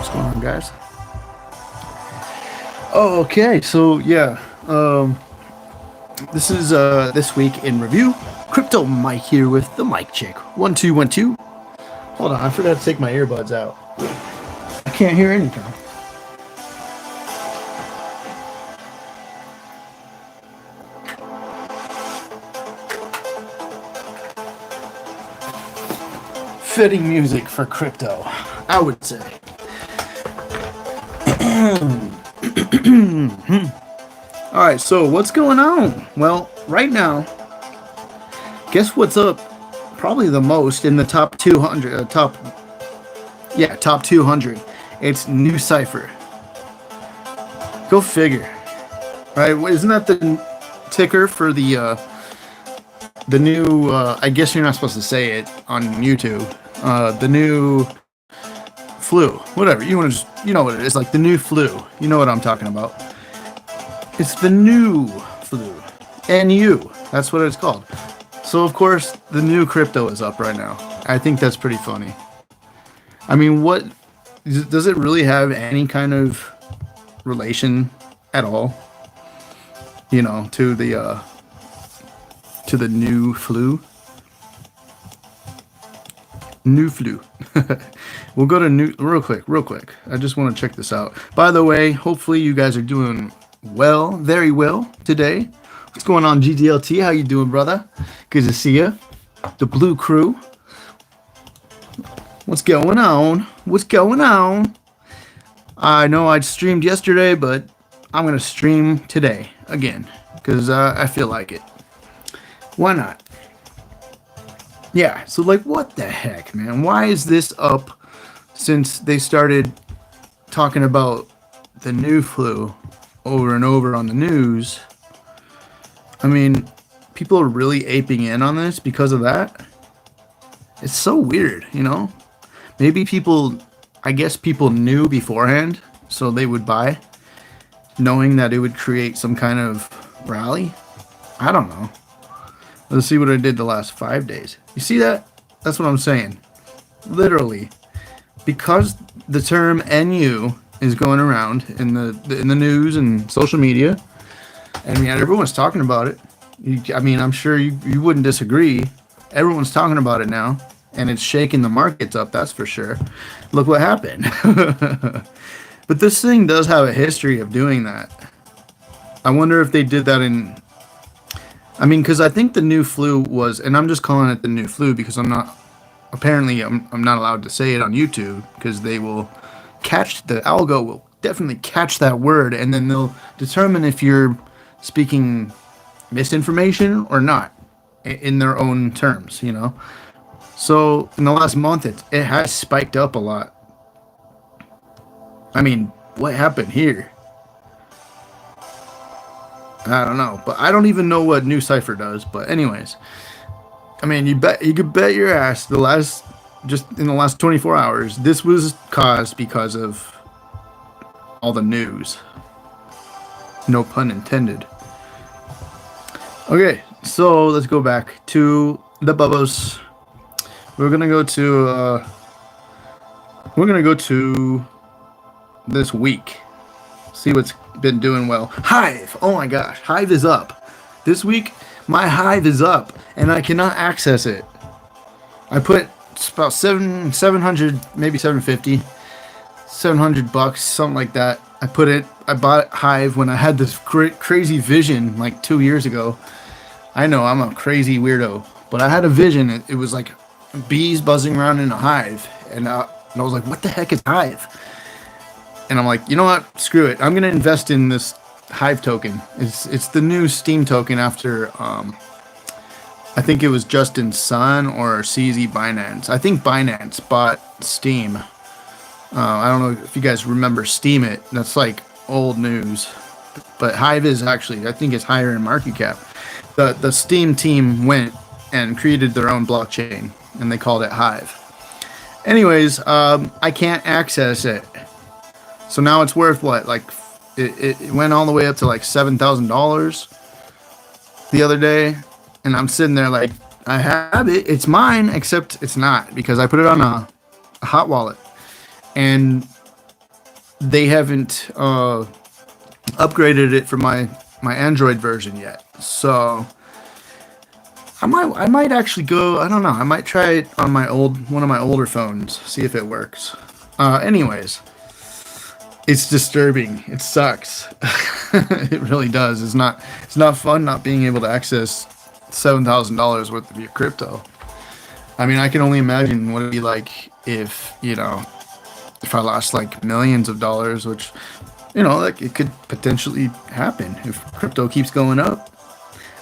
What's going on, guys? Oh, okay. So yeah, this is this week in review. Crypto Mike here with the Mike Chick. 1212. Hold on, I forgot to take my earbuds out. I can't hear anything. Fitting music for crypto, I would say. Alright, so what's going on? Well, right now, guess what's up probably the most in the top 200, top 200. It's New Cipher. Go figure. Right? Isn't that the ticker for the new, I guess you're not supposed to say it on YouTube, the new flu, whatever, you want to just, you know what it is, like the new flu, you know what I'm talking about. It's the new flu, NU, that's what it's called. So of course, the new crypto is up right now. I think that's pretty funny. I mean, what, does it really have any kind of relation at all, you know, to the new flu? New flu. We'll go to new real quick. I just want to check this out. By the way, hopefully you guys are doing well, very well today. What's going on, GDLT? How you doing, brother? Good to see you. The Blue Crew. What's going on? What's going on? I know I streamed yesterday, but I'm gonna stream today again because I feel like it. Why not? Yeah, so like, what the heck, man? Why is this up since they started talking about the new flu over and over on the news? I mean, people are really aping in on this because of that. It's so weird, you know? Maybe people, I guess people knew beforehand, so they would buy, knowing that it would create some kind of rally. I don't know. Let's see what I did the last 5 days. You see that? That's what I'm saying. Literally, because the term NU is going around in the news and social media. I mean, everyone's talking about it. I mean, I'm sure you wouldn't disagree. Everyone's talking about it now, and it's shaking the markets up. That's for sure. Look what happened. But this thing does have a history of doing that. I wonder if they did that in. I mean, because I think the new flu was, and I'm just calling it the new flu because I'm not allowed to say it on YouTube because they will catch, the algo will definitely catch that word, and then they'll determine if you're speaking misinformation or not in their own terms, you know. So in the last month, it has spiked up a lot. I mean, what happened here? I don't know, but I don't even know what New Cipher does. But anyways, I mean, you could bet your ass just in the last 24 hours, this was caused because of all the news. No pun intended. Okay, so let's go back to the bubbles. We're gonna go to this week. See what's been doing well. Hive. Oh my gosh, Hive is up. This week, my Hive is up, and I cannot access it. I put about 700, maybe 750, $700, something like that. I bought Hive when I had this crazy vision like 2 years ago. I know I'm a crazy weirdo, but I had a vision. It was like bees buzzing around in a hive, and I was like, what the heck is Hive? And I'm like, you know what? Screw it. I'm going to invest in this Hive token. It's the new Steam token after, I think it was Justin Sun or CZ Binance. I think Binance bought Steam. I don't know if you guys remember Steam It. That's like old news. But Hive is actually, I think it's higher in market cap. The Steam team went and created their own blockchain, and they called it Hive. Anyways, I can't access it. So now it's worth what? Like, it went all the way up to like $7,000 the other day. And I'm sitting there like, I have it. It's mine, except it's not because I put it on a hot wallet. And they haven't upgraded it for my Android version yet. So I might actually go. I don't know. I might try it on one of my older phones. See if it works. Anyways, it's disturbing. It sucks. It really does. It's not fun not being able to access $7,000 worth of your crypto. I mean, I can only imagine what it'd be like if I lost like millions of dollars, which, like it could potentially happen if crypto keeps going up.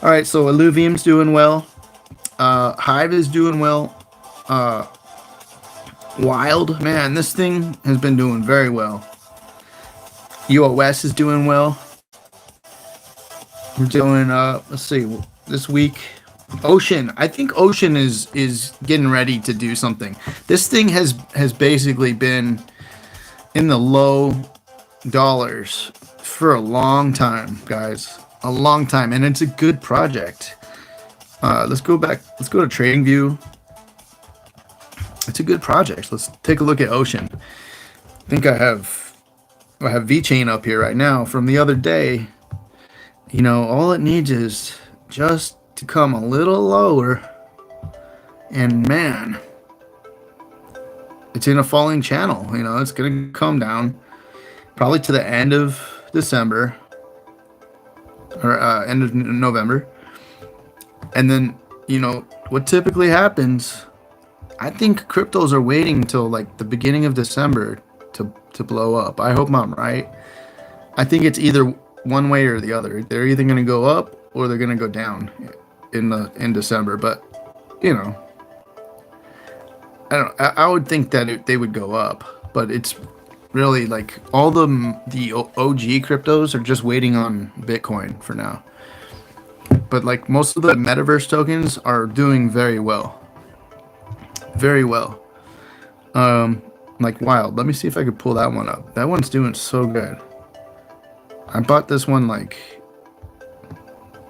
All right, so Illuvium's doing well. Hive is doing well. Wild, man, this thing has been doing very well. U.S. is doing well. We're doing, let's see, this week, Ocean. I think Ocean is getting ready to do something. This thing has basically been in the low dollars for a long time, guys. A long time, and it's a good project. Let's go back. Let's go to TradingView. It's a good project. Let's take a look at Ocean. I think I have VeChain up here right now from the other day. All it needs is just to come a little lower, and man, it's in a falling channel. It's gonna come down probably to the end of December or end of November. And then, what typically happens, I think cryptos are waiting until like the beginning of December to blow up. I hope I'm right. I think it's either one way or the other. They're either going to go up or they're going to go down in December. But, I don't. I would think that they would go up, but it's really like all the OG cryptos are just waiting on Bitcoin for now. But like most of the metaverse tokens are doing very well. Very well. Like Wild. Let me see if I could pull that one up. That one's doing so good. I bought this one like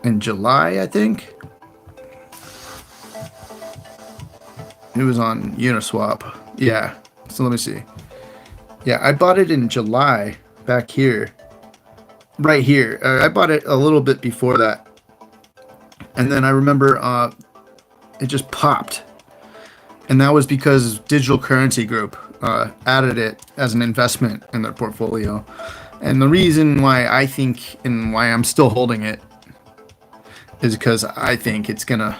in July, I think. It was on Uniswap. Yeah. So let me see. Yeah, I bought it in July back here. Right here. I bought it a little bit before that. And then I remember it just popped. And that was because Digital Currency Group added it as an investment in their portfolio. And the reason why I think and why I'm still holding it is because I think it's going to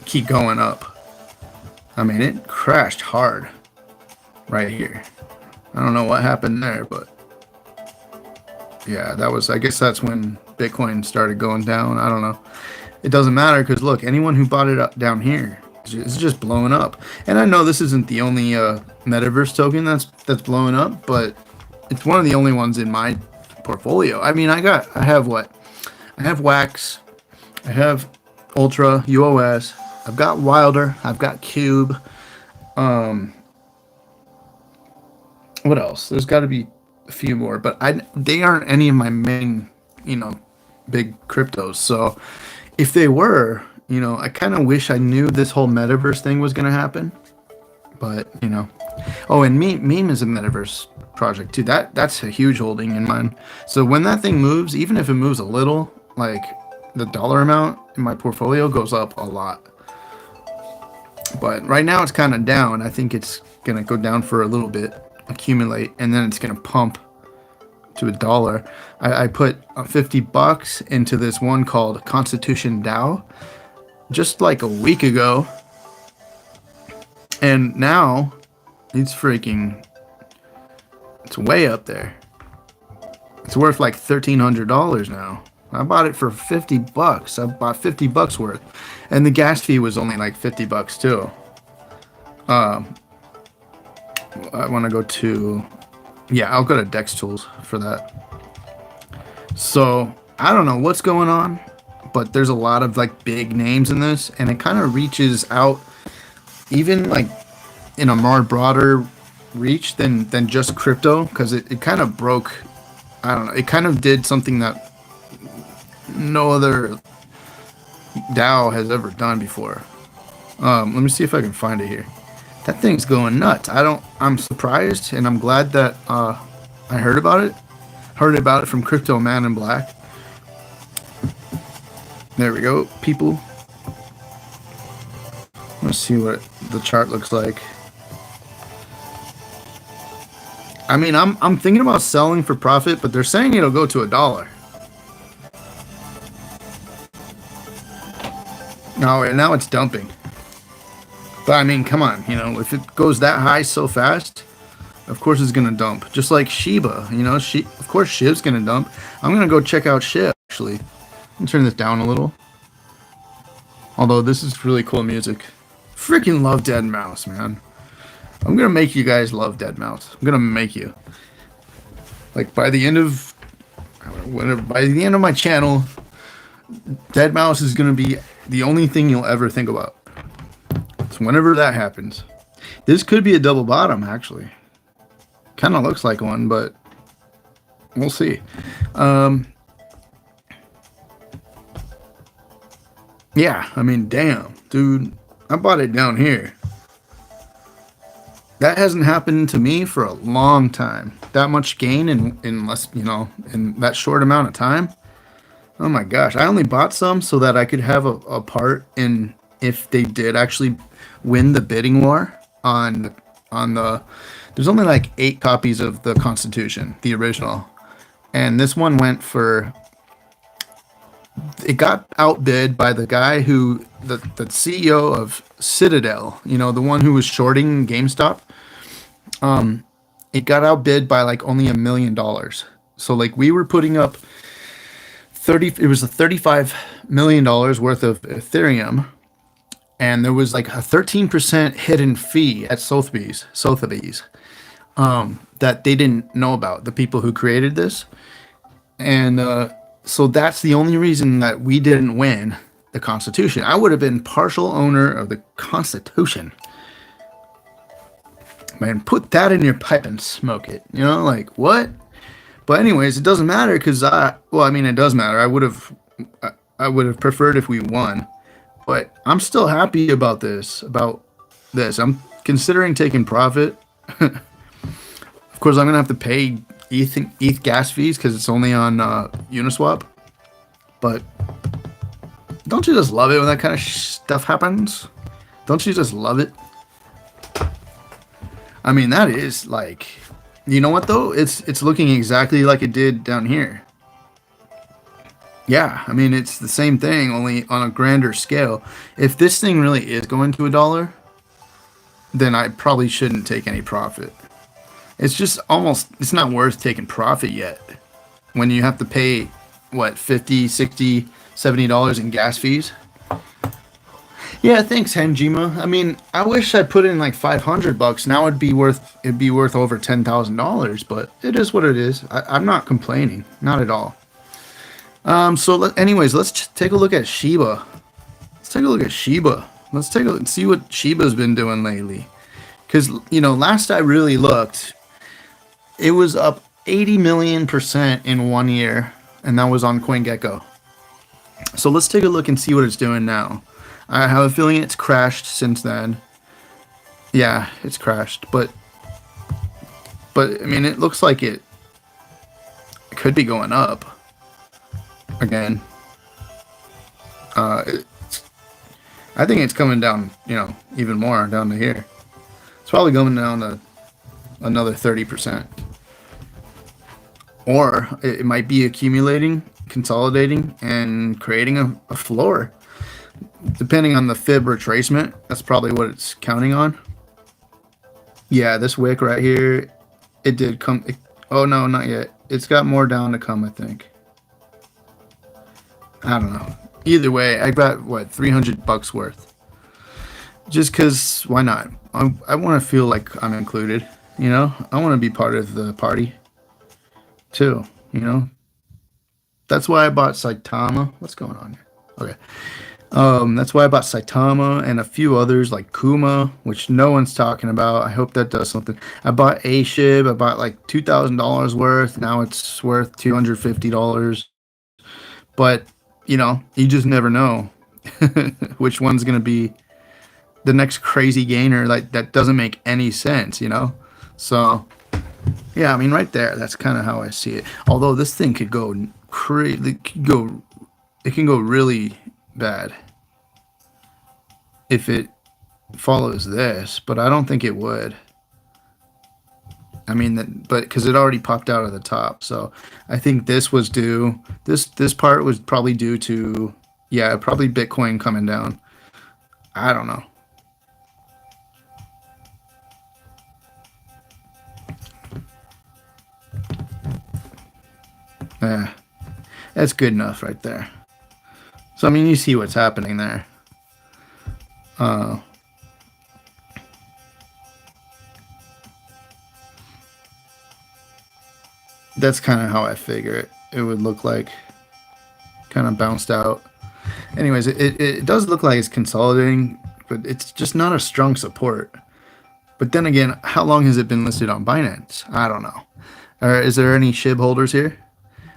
keep going up. I mean, it crashed hard right here. I don't know what happened there, but yeah, I guess that's when Bitcoin started going down. I don't know. It doesn't matter because look, anyone who bought it up down here is just blowing up. And I know this isn't the only metaverse token that's blowing up, but it's one of the only ones in my portfolio. I mean, I have what? I have Wax, I have Ultra, UOS, I've got Wilder, I've got Cube. What else? There's got to be a few more, but they aren't any of my main, big cryptos. So if they were, I kind of wish I knew this whole metaverse thing was going to happen. But, oh, and Meme is a metaverse project too. That's a huge holding in mine. So when that thing moves, even if it moves a little, like the dollar amount in my portfolio goes up a lot. But right now it's kind of down. I think it's going to go down for a little bit, accumulate, and then it's going to pump to $1. I put $50 into this one called Constitution DAO just like a week ago, and now it's way up there. It's worth like $1,300 now. I bought it for $50. I bought $50 worth, and the gas fee was only like $50 too. I want to go to, I'll go to Dex Tools for that. So I don't know what's going on, but there's a lot of like big names in this, and it kind of reaches out, even like in a more broader reach than just crypto, because it kind of broke. I don't know. It kind of did something that no other DAO has ever done before. Let me see if I can find it here. That thing's going nuts. I'm surprised, and I'm glad that I I heard about it. Heard about it from Crypto Man in Black. There we go, people. Let's see what the chart looks like. I mean, I'm thinking about selling for profit, but they're saying it'll go to $1. No, and now it's dumping. But I mean, come on, you know, if it goes that high so fast, of course it's gonna dump. Just like Shiba, you know, of course Shib's gonna dump. I'm gonna go check out Shib actually. I'll turn this down a little. Although this is really cool music. Freaking love Dead Mouse, man. I'm gonna make you guys love Dead Mouse. I'm gonna make you. Like by the end of my channel, Dead Mouse is gonna be the only thing you'll ever think about. So whenever that happens, this could be a double bottom actually. Kind of looks like one, but we'll see. Yeah, I mean, damn, dude, I bought it down here. That hasn't happened to me for a long time. That much gain in less, you know, in that short amount of time. Oh my gosh, I only bought some so that I could have a part in if they did actually win the bidding war on the. There's only like 8 copies of the Constitution, the original, and this one went for. It got outbid by the guy who the CEO of Citadel, you know, the one who was shorting GameStop. It got outbid by like only $1 million. So like we were putting up it was a $35 million worth of Ethereum, and there was like a 13% hidden fee at Sotheby's, that they didn't know about, the people who created this. And so that's the only reason that we didn't win the Constitution. I would have been partial owner of the Constitution. Man, put that in your pipe and smoke it. You know, like what? But anyways, it doesn't matter because I mean, it does matter. I would have preferred if we won, but I'm still happy about this. I'm considering taking profit. Of course, I'm gonna have to pay ETH gas fees because it's only on Uniswap. But don't you just love it when that kind of stuff happens? Don't you just love it? I mean, that is like, you know what though? It's looking exactly like it did down here. Yeah, I mean, it's the same thing, only on a grander scale. If this thing really is going to $1, then I probably shouldn't take any profit. It's just almost, it's not worth taking profit yet. When you have to pay, what, $50, $60, $70 in gas fees? Yeah, thanks, Henjima. I mean, I wish I put in like $500. Now it'd be worth over $10,000, but it is what it is. I'm not complaining, not at all. Anyways, let's take a look at Shiba. Let's take a look at Shiba. Let's take a look and see what Shiba's been doing lately. Because, you know, last I really looked, it was up 80 million% in 1 year, and that was on CoinGecko. So let's take a look and see what it's doing now. I have a feeling it's crashed since then. Yeah, it's crashed, but I mean, it looks like it could be going up again. I think it's coming down, you know, even more down to here. It's probably going down to another 30%. Or it might be accumulating, consolidating, and creating a floor. Depending on the fib retracement, that's probably what it's counting on. Yeah, this wick right here, it did come. Oh no, not yet. It's got more down to come, I think. I don't know. Either way, I got what, $300 worth. Just because, why not? I want to feel like I'm included. You know, I want to be part of the party too. You know, that's why I bought Saitama. What's going on here? Okay. That's why I bought Saitama and a few others like Kuma, which no one's talking about. I hope that does something. I bought A-Shib. I bought like $2,000 worth. Now it's worth $250. But, you know, you just never know which one's going to be the next crazy gainer. Like, that doesn't make any sense, you know? So, Yeah, I mean, right there. That's kind of how I see it. Although this thing could go crazy, it can go really bad if it follows this, but I don't think it would. I mean, but because it already popped out of the top, so I think this was due. This part was probably due to, yeah, probably Bitcoin coming down. I don't know. Eh, that's good enough right there. So I mean, you see what's happening there. Uh, that's kind of how I figure it would look like. Kind of bounced out. Anyways, it does look like it's consolidating, but it's just not a strong support. But then again, how long has it been listed on Binance? I don't know. Is there any SHIB holders here?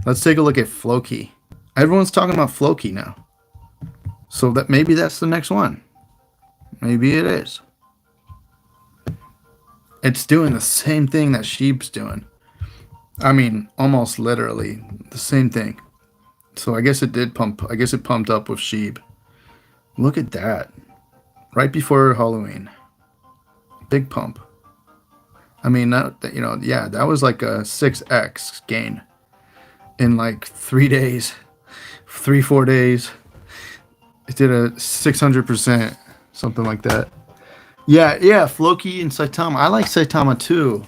Let's take a look at Floki. Everyone's talking about Floki now. So that maybe that's the next one. Maybe it is. It's doing the same thing that Sheep's doing. I mean, almost literally the same thing. So I guess it did pump. I guess it pumped up with Sheep. Look at that. Right before Halloween. Big pump. I mean, yeah, that was like a 6x gain in like 3 days, 4 days. It did a 600%, something like that. Yeah, Floki and Saitama. I like Saitama too.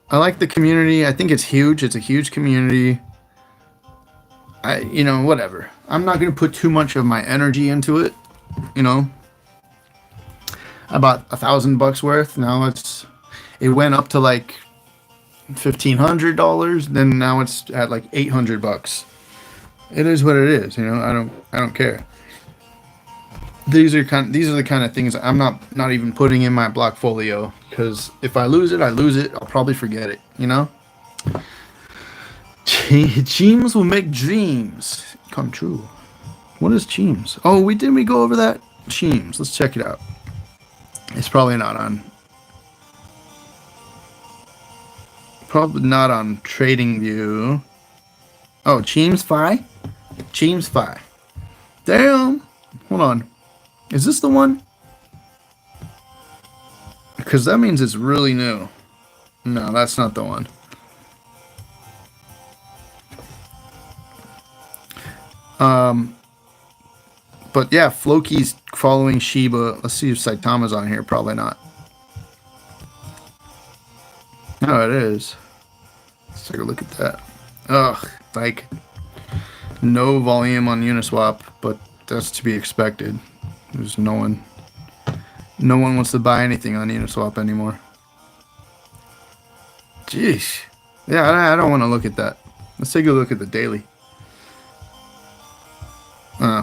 I like the community. I think it's huge. It's a huge community. Whatever. I'm not going to put too much of my energy into it. About $1,000 worth. Now it went up to like $1,500. Then now it's at like $800. It is what it is. I don't care. These are the kind of things I'm not even putting in my blockfolio, because if I lose it, I lose it. I'll probably forget it. Dreams will make dreams come true. What is Cheems? Oh, we go over that? Cheems. Let's check it out. It's probably not on TradingView. Oh, Cheems Fi? Cheems Fi. Damn. Hold on. Is this the one? Because that means it's really new. No, that's not the one. But yeah, Floki's following Shiba. Let's see if Saitama's on here. Probably not. No, it is. Let's take a look at that. Ugh, like no volume on Uniswap, but that's to be expected. There's no one wants to buy anything on Uniswap anymore. Jeez. Yeah, I don't want to look at that. Let's take a look at the daily.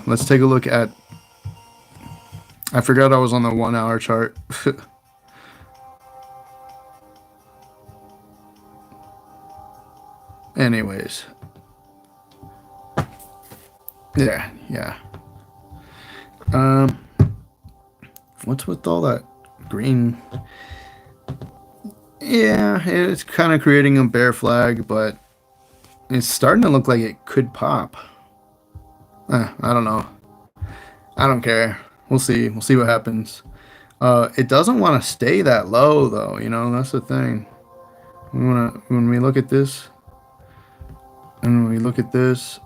Let's take a look at... I forgot I was on the 1 hour chart. Anyways. Yeah. What's with all that green? Yeah, it's kind of creating a bear flag, but it's starting to look like it could pop. I don't know. I don't care. We'll see. We'll see what happens. It doesn't want to stay that low, though. That's the thing. When we look at this, and when we look at this,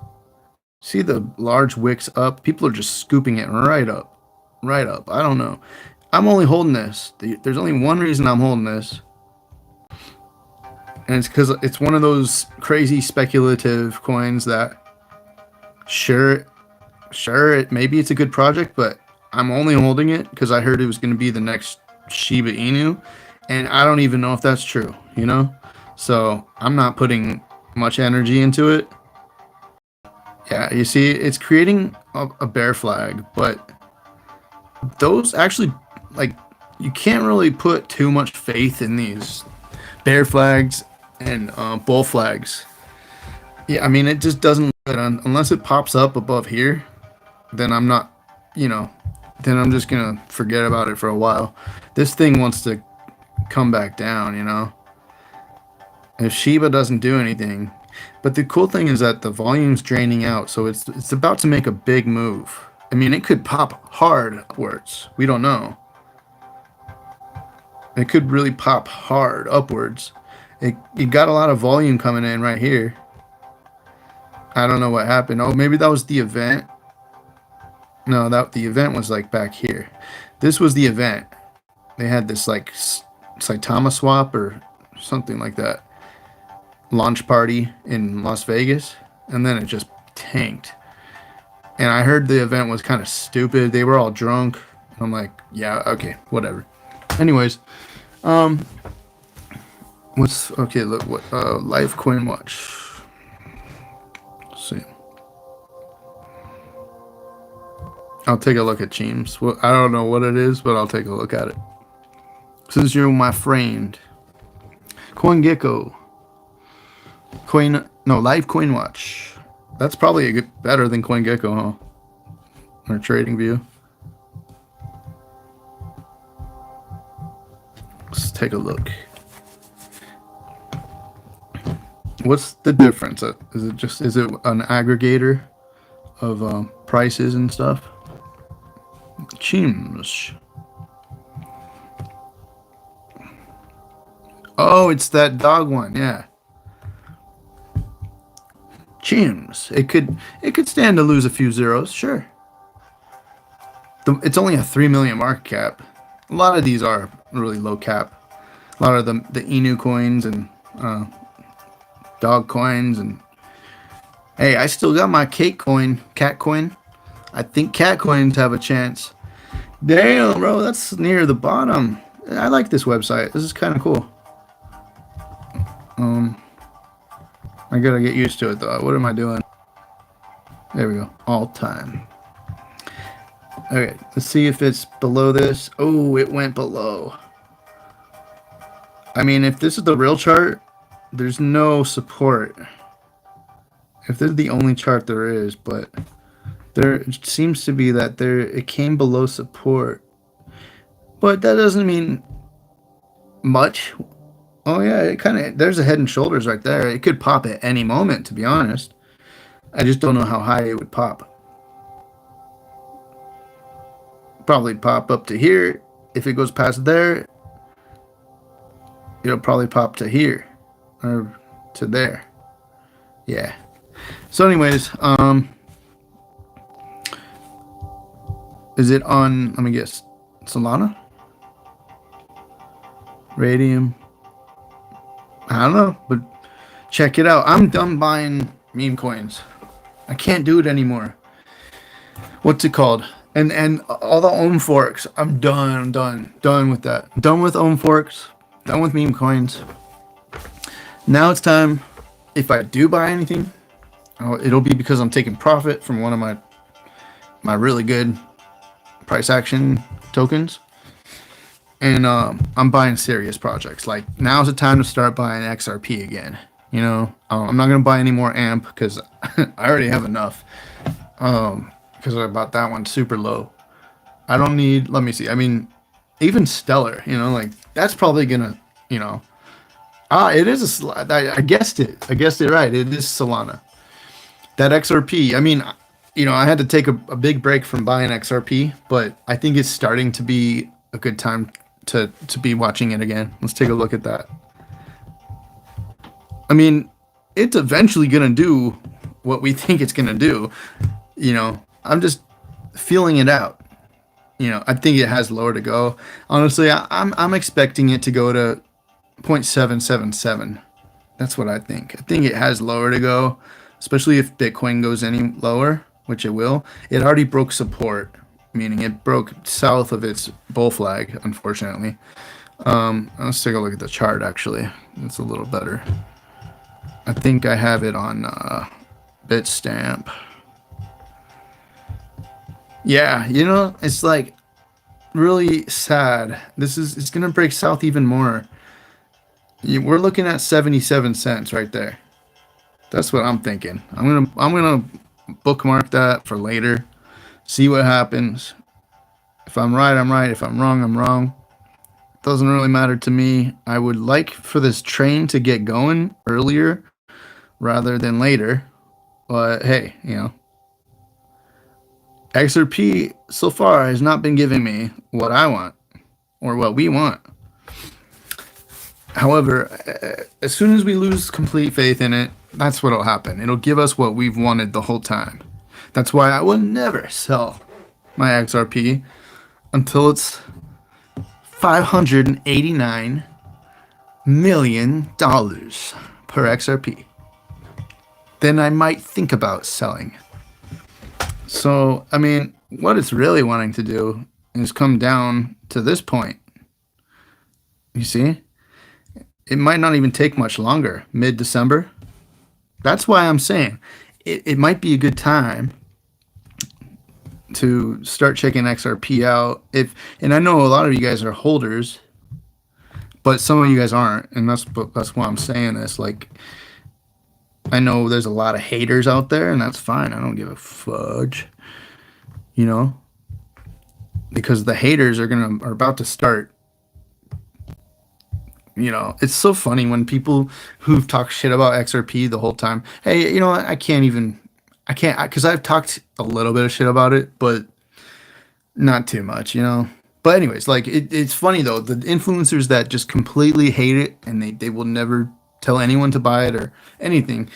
see the large wicks up? People are just scooping it right up. Right up. I don't know. I'm only holding this. There's only one reason I'm holding this. And it's because it's one of those crazy speculative coins that sure, maybe it's a good project, but I'm only holding it because I heard it was going to be the next Shiba Inu, and I don't even know if that's true, So I'm not putting much energy into it. Yeah, you see, it's creating a bear flag, but those actually, like, you can't really put too much faith in these bear flags and bull flags. Yeah, I mean, it just doesn't, unless it pops up above here, then I'm not, then I'm just going to forget about it for a while. This thing wants to come back down, If Shiba doesn't do anything, but the cool thing is that the volume's draining out, so it's about to make a big move. I mean, it could pop hard upwards. We don't know. It could really pop hard upwards. It got a lot of volume coming in right here. I don't know what happened. Oh, maybe that was the event. No, that the event was like back here. This was the event. They had this like Saitama swap or something like that launch party in Las Vegas, and then it just tanked. And I heard the event was kind of stupid. They were all drunk. I'm like, yeah, okay, whatever. Anyways, what's okay? Look, what live coin watch. Let's see. I'll take a look at Cheems. Well, I don't know what it is, but I'll take a look at it. Since you're my friend, CoinGecko. Live coin watch. That's probably better than CoinGecko, huh? Or Trading View. Let's take a look. What's the difference? Is it an aggregator of prices and stuff? Cheems. Oh, it's that dog one, yeah. Cheems. It could stand to lose a few zeros, sure. It's only a 3 million market cap. A lot of these are really low cap. A lot of the Inu coins and dog coins, and hey, I still got my cat coin. I think cat coins have a chance. Damn, bro, that's near the bottom. I like this website. This is kind of cool. I gotta get used to it though. What am I doing? There we go. All time. Okay, let's see if it's below this. Oh, it went below. I mean, if this is the real chart, there's no support. If this is the only chart there is, but there seems to be that it came below support. But that doesn't mean much. Oh yeah, it kind of, there's a head and shoulders right there. It could pop at any moment, to be honest. I just don't know how high it would pop. Probably pop up to here. If it goes past there, it'll probably pop to here or to there. Yeah. So anyways, is it on, let me guess, Solana? Radium? I don't know, but check it out. I'm done buying meme coins. I can't do it anymore. What's it called? And all the ohm forks. I'm done with that. Done with ohm forks. Done with meme coins. Now it's time. If I do buy anything, it'll be because I'm taking profit from one of my really good price action tokens. And I'm buying serious projects. Like, now's the time to start buying XRP again. You know, I'm not going to buy any more AMP because I already have enough. Because I bought that one super low. I don't need, let me see. I mean, even Stellar, you know, like, that's probably going to, you know. It is I guessed it. I guessed it right. It is Solana. That XRP, I mean, you know, I had to take a big break from buying XRP, but I think it's starting to be a good time to be watching it again. Let's take a look at that. I mean, it's eventually gonna do what we think it's gonna do. You know, I'm just feeling it out. You know, I think it has lower to go. Honestly, I'm expecting it to go to 0.777. That's what I think. I think it has lower to go, especially if Bitcoin goes any lower, which it will. It already broke support, meaning it broke south of its bull flag, unfortunately. Let's take a look at the chart, actually. It's a little better. I think I have it on Bitstamp. Yeah, you know, it's like really sad. It's gonna break south even more. We're looking at 77 cents right there. That's what I'm thinking. I'm gonna bookmark that for later. See what happens. If I'm right, I'm right. If I'm wrong, I'm wrong. Doesn't really matter to me. I would like for this train to get going earlier rather than later. But hey, XRP so far has not been giving me what I want or what we want. However, as soon as we lose complete faith in it, that's what'll happen. It'll give us what we've wanted the whole time. That's why I will never sell my XRP until it's $589 million per XRP. Then I might think about selling. So, I mean, what it's really wanting to do is come down to this point. You see? It might not even take much longer, mid-December. That's why I'm saying it might be a good time to start checking XRP out. And I know a lot of you guys are holders, but some of you guys aren't, and that's why I'm saying this. Like, I know there's a lot of haters out there, and that's fine. I don't give a fudge, because the haters are about to start. It's so funny when people who've talked shit about XRP the whole time. Hey, you know what? I can't, because I've talked a little bit of shit about it, but not too much, But anyways, like, it's funny though, the influencers that just completely hate it and they will never tell anyone to buy it or anything.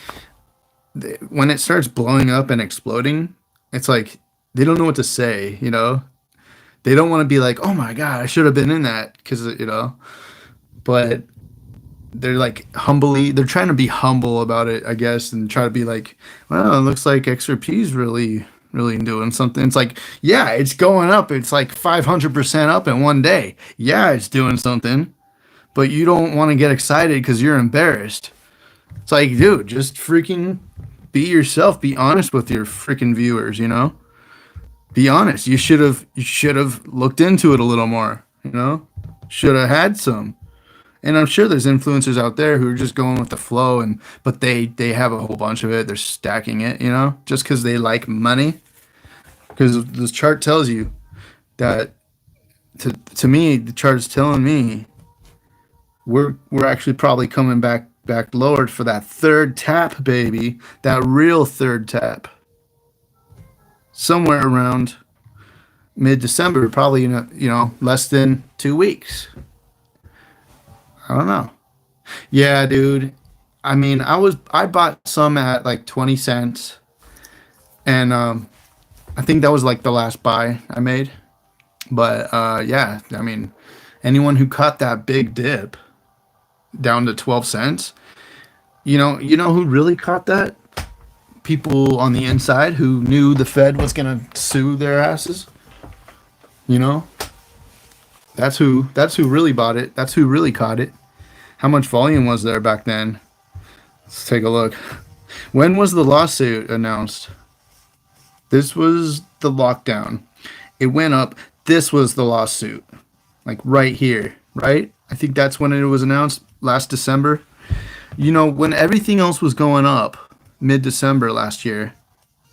When it starts blowing up and exploding, it's like they don't know what to say, They don't want to be like, oh my God, I should have been in that, because, but they're like they're trying to be humble about it, I guess, and try to be like, well, it looks like XRP is really doing something. It's like, yeah, it's going up. It's like 500% up in one day. Yeah, it's doing something, but you don't want to get excited because you're embarrassed. It's like, dude, just freaking be yourself. Be honest with your freaking viewers, Be honest. You should have looked into it a little more, Should have had some. And I'm sure there's influencers out there who are just going with the flow, but they have a whole bunch of it. They're stacking it, just because they like money. Because this chart tells you that, to me, the chart is telling me we're actually probably coming back lowered for that third tap, baby. That real third tap. Somewhere around mid-December, probably, less than 2 weeks. I don't know. Yeah, dude. I mean, I bought some at like 20 cents. And I think that was like the last buy I made. But yeah, I mean, anyone who caught that big dip down to 12 cents, you know who really caught that? People on the inside who knew the Fed was going to sue their asses. That's who really bought it. That's who really caught it. How much volume was there back then? Let's take a look. When was the lawsuit announced? This was the lockdown. It went up. This was the lawsuit. Like right here, right? I think that's when it was announced, last December. When everything else was going up, mid-December last year,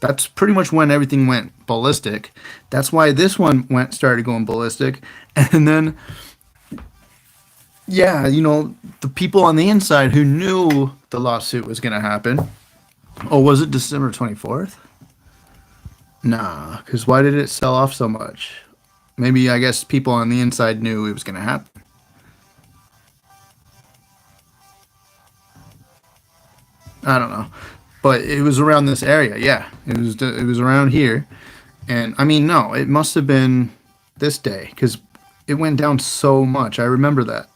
that's pretty much when everything went ballistic. That's why this one started going ballistic. And then, yeah, the people on the inside who knew the lawsuit was going to happen. Oh, was it December 24th? Nah, because why did it sell off so much? Maybe, I guess, people on the inside knew it was going to happen. I don't know. But it was around this area, yeah. It was around here. And, I mean, no, it must have been this day, because it went down so much. I remember that.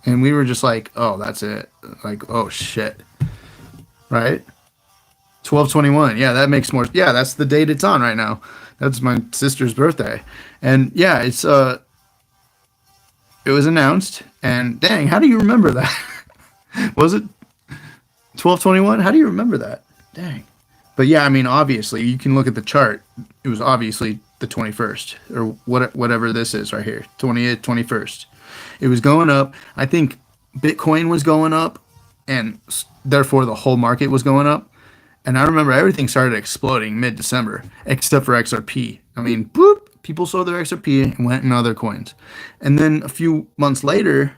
And we were just like, oh, that's it. Like, oh, shit. Right? 12/21. Yeah, that makes more. Yeah, that's the date it's on right now. That's my sister's birthday. And, yeah, it was announced. And, dang, how do you remember that? Was it 12/21? How do you remember that? Dang. But, yeah, I mean, obviously, you can look at the chart. It was obviously the 21st, or whatever this is right here, 20th, 21st. It was going up. I think Bitcoin was going up, and therefore the whole market was going up. And I remember everything started exploding mid-December, except for XRP. I mean, boop, People sold their XRP and went in other coins. And then a few months later,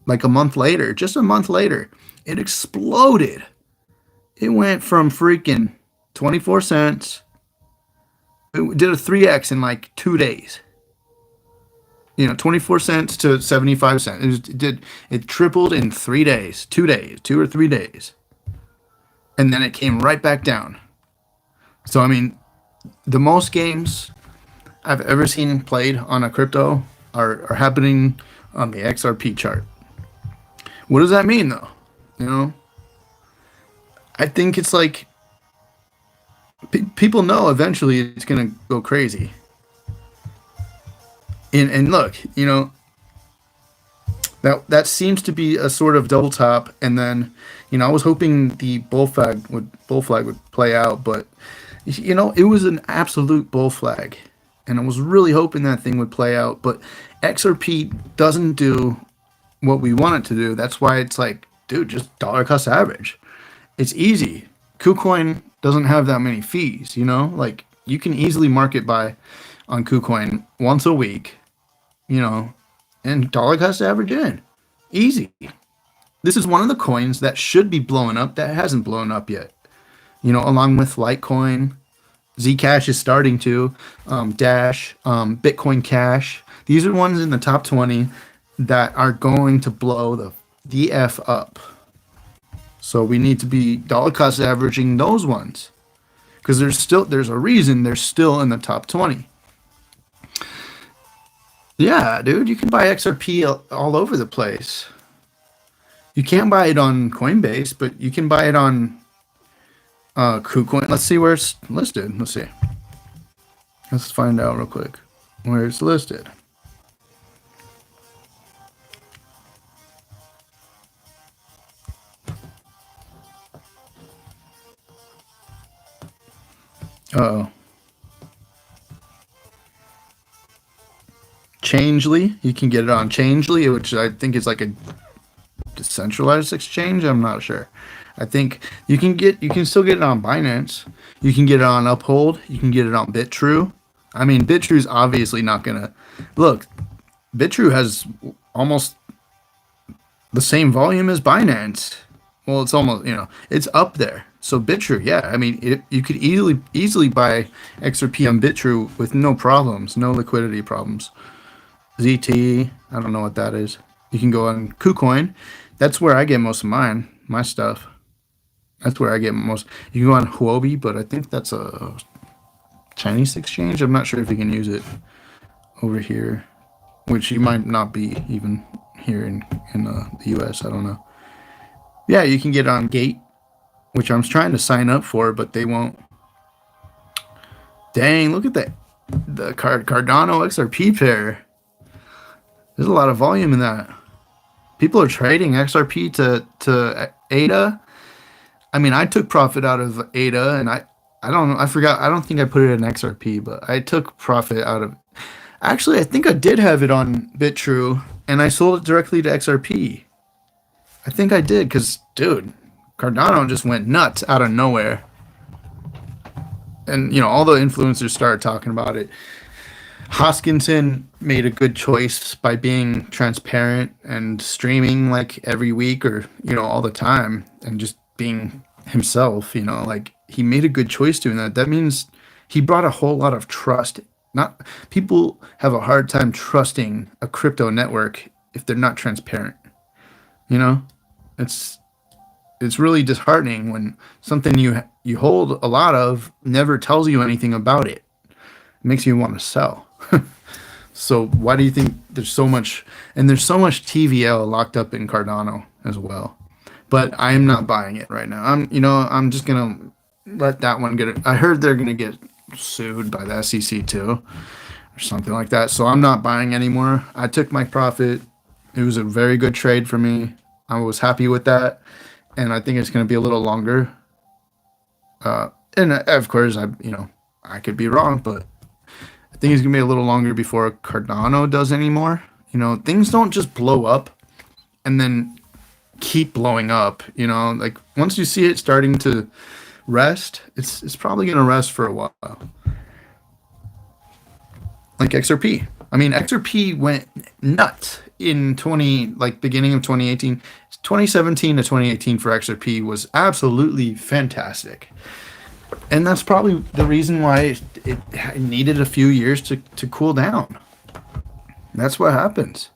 like a month later, just a month later, it exploded. It went from freaking 24 cents. It did a 3x in like 2 days. 24 cents to 75 cents. It tripled in 3 days, 2 days, 2 or 3 days. And then it came right back down. So, I mean, the most games I've ever seen played on a crypto are happening on the XRP chart. What does that mean, though? I think it's like people know eventually it's going to go crazy. And look, that seems to be a sort of double top. And then, I was hoping the bull flag would play out, but it was an absolute bull flag. And I was really hoping that thing would play out, but XRP doesn't do what we want it to do. That's why it's like, dude, just dollar cost average. It's easy. KuCoin doesn't have that many fees, like you can easily market buy on KuCoin once a week, and dollar cost average in. Easy. This is one of the coins that should be blowing up that hasn't blown up yet. Along with Litecoin, Zcash is starting to, Dash, Bitcoin Cash. These are ones in the top 20 that are going to blow the F up. So we need to be dollar cost averaging those ones. Because there's a reason they're still in the top 20. Yeah, dude, you can buy XRP all over the place. You can't buy it on Coinbase, but you can buy it on KuCoin. Let's see where it's listed. Let's see. Let's find out real quick where it's listed. Uh-oh. Changely, you can get it on Changely, which I think is like a decentralized exchange. I'm not sure. I think you can still get it on Binance. You can get it on Uphold. You can get it on BitTrue. I mean, BitTrue's obviously not gonna look. BitTrue has almost the same volume as Binance. Well, it's almost it's up there. So BitTrue, yeah, I mean, you could easily buy XRP on BitTrue with no problems, no liquidity problems. ZT, I don't know what that is. You can go on KuCoin. That's where I get most of my stuff. That's where I get most. You can go on Huobi, but I think that's a Chinese exchange. I'm not sure if you can use it over here, which you might not be even here in the U.S. I don't know. Yeah, you can get on Gate, which I'm trying to sign up for, but they won't. Dang, look at that. The Cardano XRP pair. There's a lot of volume in that. People are trading XRP to ADA. I mean, I took profit out of ADA, and I don't know. I forgot. I don't think I put it in XRP, but I took profit out of. Actually, I think I did have it on BitTrue, and I sold it directly to XRP. I think I did, because, dude, Cardano just went nuts out of nowhere. And, all the influencers started talking about it. Hoskinson made a good choice by being transparent and streaming like every week or, all the time and just being himself, like he made a good choice doing that. That means he brought a whole lot of trust. Not people have a hard time trusting a crypto network if they're not transparent. It's really disheartening when something you hold a lot of never tells you anything about it. It makes you want to sell. So why do you think there's so much TVL locked up in Cardano as well? But I am not buying it right now. I'm just gonna let that one get it. I heard they're gonna get sued by the SEC too, or something like that. So I'm not buying anymore. I took my profit. It was a very good trade for me. I was happy with that, and I think it's gonna be a little longer. And of course, I could be wrong, but I think it's going to be a little longer before Cardano does anymore. Things don't just blow up and then keep blowing up. Like once you see it starting to rest, it's probably going to rest for a while. like XRP. I mean, XRP went nuts in beginning of 2018. 2017 to 2018 for XRP was absolutely fantastic. And that's probably the reason why it needed a few years to cool down. That's what happens.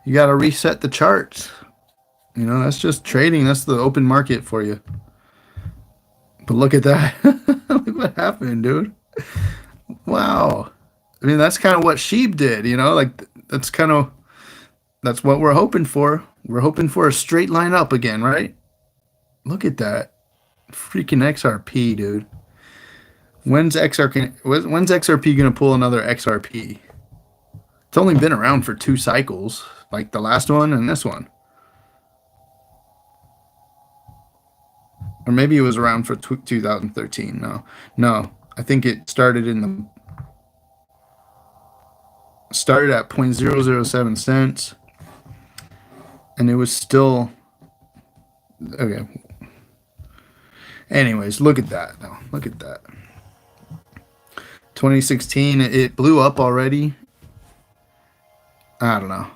You got to reset the charts. You know, that's just trading. That's the open market for you. But look at that. Look what happened, dude. Wow. I mean, that's kind of what Sheep did, you know? Like, that's what we're hoping for. We're hoping for a straight line up again, right? Look at that. Freaking XRP, dude. When's XRP going to pull another XRP? It's only been around for 2 cycles, like the last one and this one. Or maybe it was around for 2013. No. I think it started at 0.007 cents, and it was still okay. Anyways, look at that. Now, look at that. 2016, it blew up already. I don't know.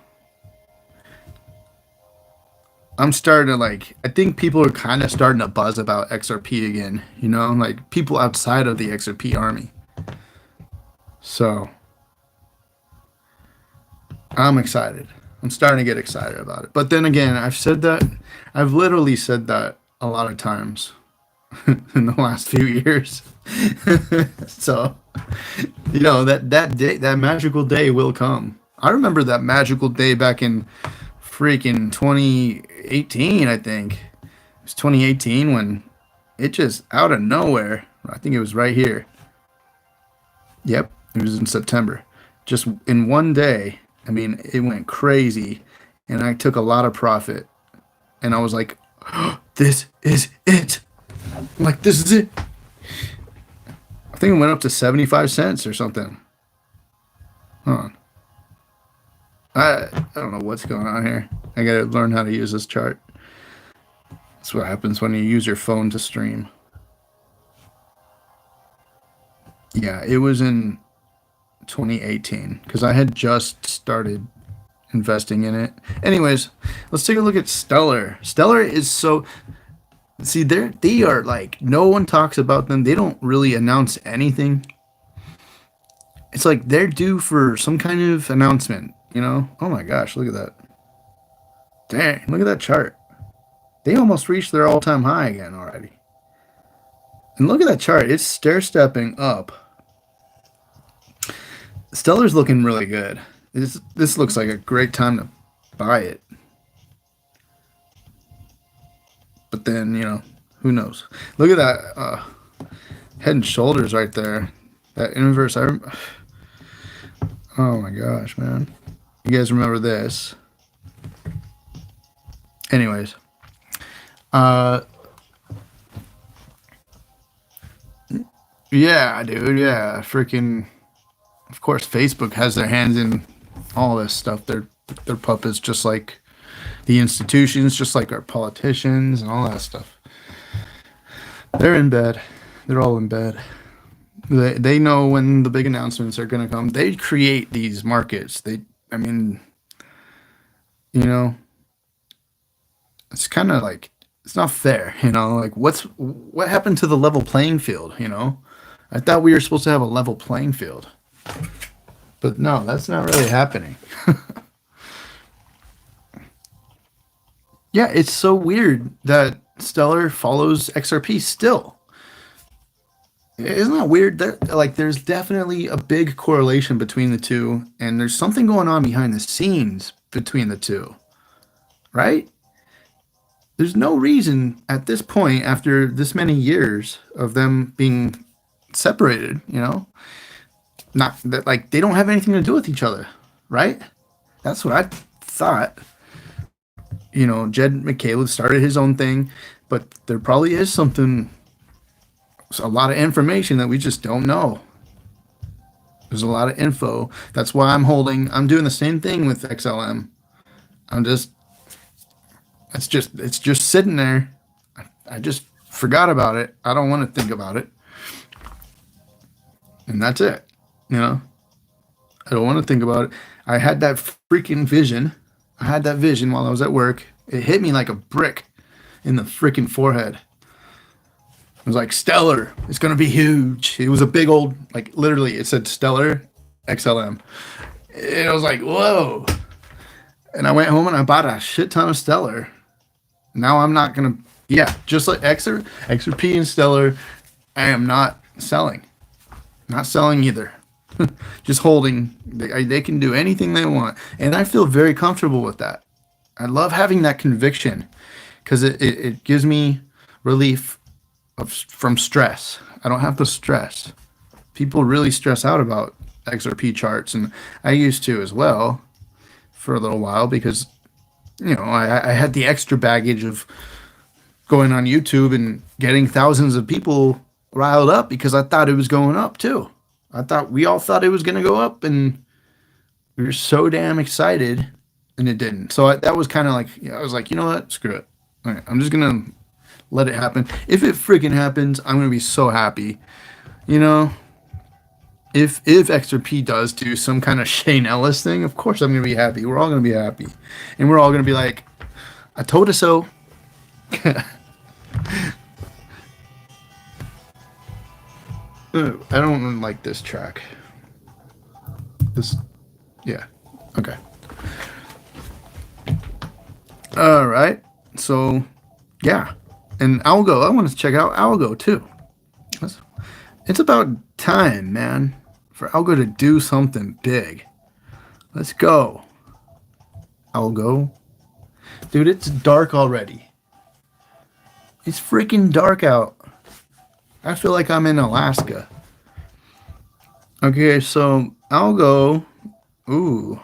I'm starting to I think people are kind of starting to buzz about XRP again, you know, like people outside of the XRP army. So I'm excited. I'm starting to get excited about it. But then again, I've literally said that a lot of times in the last few years. So, you know, that magical day will come. I remember that magical day back in freaking 2018, I think. It was 2018 when it just out of nowhere, I think it was right here. Yep, it was in September. Just in one day, I mean, it went crazy, and I took a lot of profit. And I was like, oh, this is it. I'm like, this is it. I think it went up to 75 cents or something. Hold on. I don't know what's going on here. I gotta learn how to use this chart. That's what happens when you use your phone to stream. Yeah, it was in 2018 because I had just started investing in it. Anyways, let's take a look at Stellar. Stellar is they are like, no one talks about them. They don't really announce anything. It's like they're due for some kind of announcement, you know? Oh my gosh, look at that. Dang, look at that chart. They almost reached their all-time high again already. And look at that chart. It's stair-stepping up. Stellar's looking really good. This looks like a great time to buy it. But then, you know, who knows? Look at that Head and Shoulders right there. That inverse. Oh my gosh, man. You guys remember this. Anyways. Yeah, dude. Yeah. Freaking. Of course, Facebook has their hands in all this stuff. They're puppets, just like the institutions, just like our politicians and all that stuff. They're in bed. They're all in bed. They know when the big announcements are going to come. They create these markets. I mean, you know, it's kind of like, it's not fair, you know, like what happened to the level playing field, you know? I thought we were supposed to have a level playing field. But no, that's not really happening. Yeah, it's so weird that Stellar follows XRP still. Isn't that weird? There's definitely a big correlation between the two, and there's something going on behind the scenes between the two, right? There's no reason at this point, after this many years of them being separated, you know, not that, like, they don't have anything to do with each other, right? That's what I thought. You know, Jed McCaleb started his own thing, but there probably is a lot of information that we just don't know. There's a lot of info. That's why I'm doing the same thing with XLM. It's just sitting there. I just forgot about it. I don't want to think about it. And that's it. You know, I don't want to think about it. I had that freaking vision. I had that vision while I was at work. It hit me like a brick in the freaking forehead. It was like Stellar. It's gonna be huge. It was a big old, like literally, it said Stellar XLM. And I was like, whoa. And I went home and I bought a shit ton of Stellar. Now I'm not gonna. Yeah, just like XRP and Stellar, I am not selling. Not selling either. Just holding. They can do anything they want, and I feel very comfortable with that. I love having that conviction because it gives me relief from stress. I don't have to stress. People really stress out about XRP charts, and I used to as well for a little while because I had the extra baggage of going on YouTube and getting thousands of people riled up because I thought it was going up too. I thought we all thought it was going to go up, and we were so damn excited, and it didn't. So that was kind of like, I was like, you know what? Screw it. All right, I'm just going to let it happen. If it freaking happens, I'm going to be so happy. If XRP does do some kind of Shane Ellis thing, of course I'm going to be happy. We're all going to be happy. And we're all going to be like, I told us so. I don't like this track. Yeah. Okay. All right. So, yeah. And Algo, I want to check out Algo too. It's about time, man, for Algo to do something big. Let's go. Algo. Dude, it's dark already. It's freaking dark out. I feel like I'm in Alaska. Okay, so Algo. Ooh.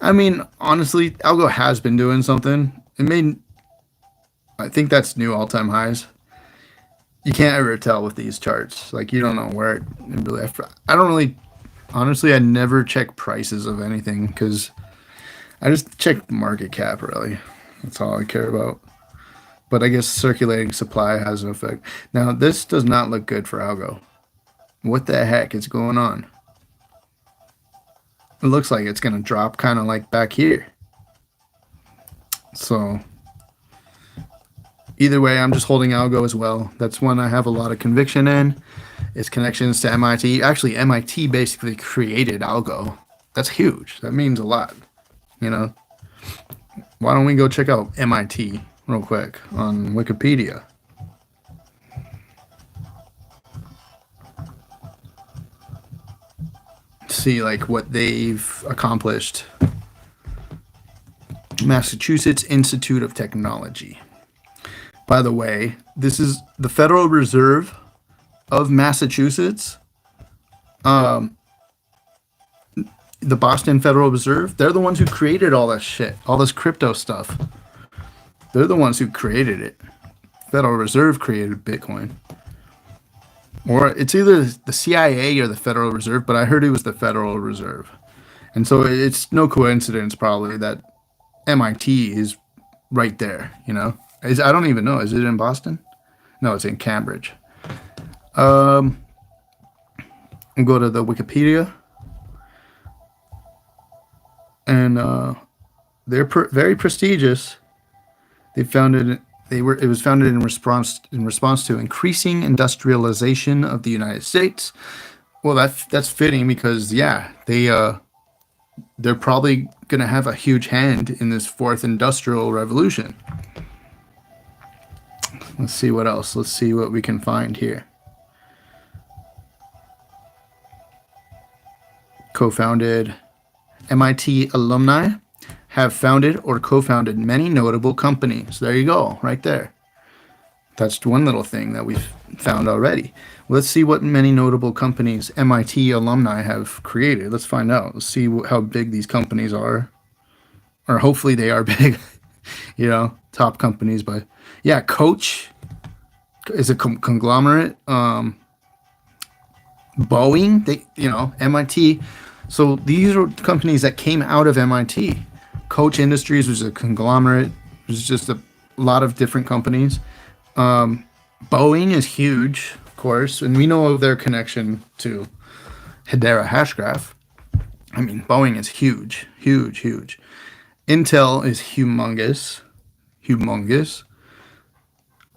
I mean, honestly, Algo has been doing something. I think that's new all-time highs. You can't ever tell with these charts. Like, you don't know where it really. I don't really. Honestly, I never check prices of anything because I just check the market cap, really. That's all I care about. But I guess circulating supply has an effect. Now, this does not look good for Algo. What the heck is going on? It looks like it's going to drop kind of like back here. So, either way, I'm just holding Algo as well. That's one I have a lot of conviction in. Its connections to MIT. Actually, MIT basically created Algo. That's huge. That means a lot. Why don't we go check out MIT? Real quick on Wikipedia. See like what they've accomplished. Massachusetts Institute of Technology. By the way, this is the Federal Reserve of Massachusetts. The Boston Federal Reserve. They're the ones who created all that shit, all this crypto stuff. They're the ones who created it. Federal Reserve created Bitcoin. Or it's either the CIA or the Federal Reserve, but I heard it was the Federal Reserve. And so it's no coincidence probably that MIT is right there, I don't even know. Is it in Boston? No, it's in Cambridge. I'll go to the Wikipedia. And they're very prestigious. It was founded in response to increasing industrialization of the United States. Well, that's fitting because they're probably going to have a huge hand in this fourth industrial revolution. Let's see what else. Let's see what we can find here. Co-founded. MIT alumni have founded or co-founded many notable companies. There you go, right there. That's one little thing that we've found already. Let's see what many notable companies MIT alumni have created. Let's find out. Let's see how big these companies are. Or hopefully they are big, top companies. But yeah, Coach is a conglomerate. Boeing, MIT. So these are companies that came out of MIT. Coach Industries was a conglomerate. It was just a lot of different companies. Boeing is huge, of course, and we know of their connection to Hedera Hashgraph. I mean, Boeing is huge, huge, huge. Intel is humongous, humongous.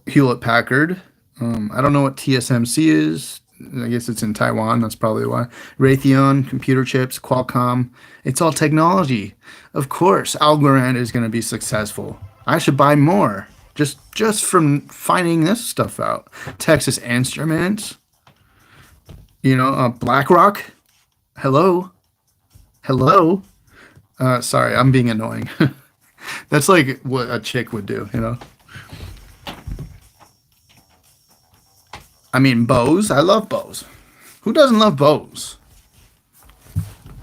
Hewlett Packard. I don't know what TSMC is. I guess it's in Taiwan. That's probably why. Raytheon, computer chips, Qualcomm. It's all technology. Of course, Algorand is going to be successful. I should buy more just from finding this stuff out. Texas Instruments. BlackRock. Hello, hello. Sorry, I'm being annoying. That's like what a chick would do. I mean, Bose. I love Bose. Who doesn't love Bose?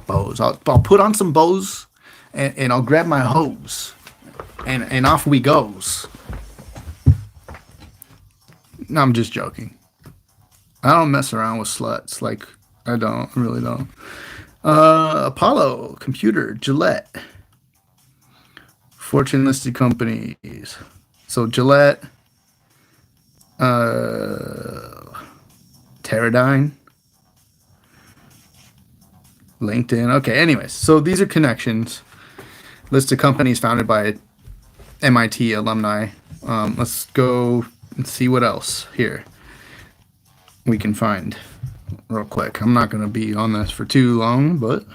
Bose. I'll put on some Bose, and I'll grab my hose, and off we goes. No, I'm just joking. I don't mess around with sluts. Like, I really don't. Apollo, Computer, Gillette, Fortune listed companies. So Gillette, Teradyne, LinkedIn. Okay, anyways, so these are connections. List of companies founded by MIT alumni. Let's go and see what else here we can find real quick. I'm not going to be on this for too long, but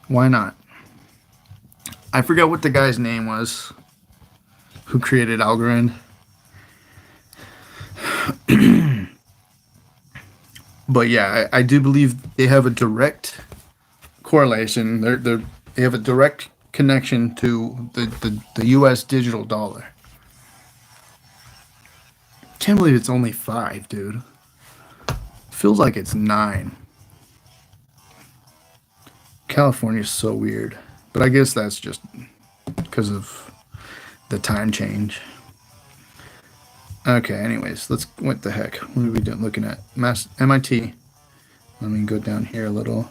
why not? I forget what the guy's name was who created Algorand. But yeah, I do believe they have a direct correlation. They have a direct connection to the U.S. digital dollar. Can't believe it's only 5, dude. Feels like it's 9. California's so weird, but I guess that's just because of the time change. Okay, anyways, what the heck? What are we doing? Looking at MIT. Let me go down here a little.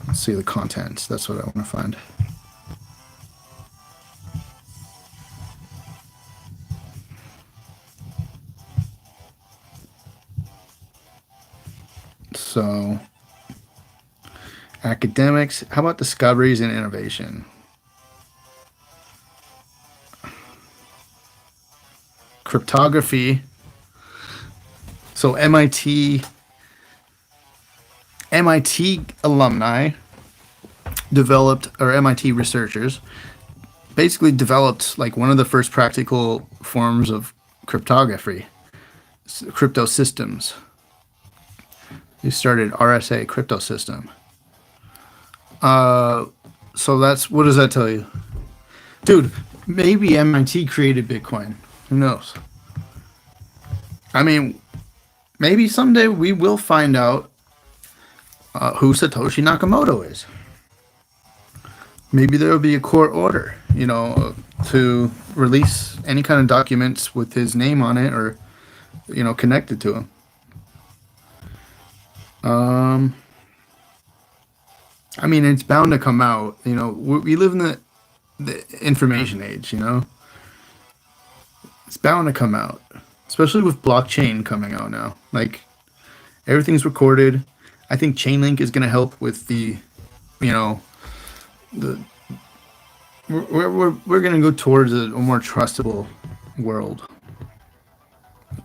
Let's see the contents. That's what I want to find. So, academics. How about discoveries and innovation? Cryptography. So MIT alumni developed, or MIT researchers basically developed like one of the first practical forms of cryptography, crypto systems. They started RSA crypto system. So what does that tell you? Dude, maybe MIT created Bitcoin. Who knows? I mean, maybe someday we will find out who Satoshi Nakamoto is. Maybe there will be a court order, to release any kind of documents with his name on it or, connected to him. I mean, it's bound to come out. We live in the information age, It's bound to come out, especially with blockchain coming out now. Like, everything's recorded. I think Chainlink is going to help with we're going to go towards a more trustable world,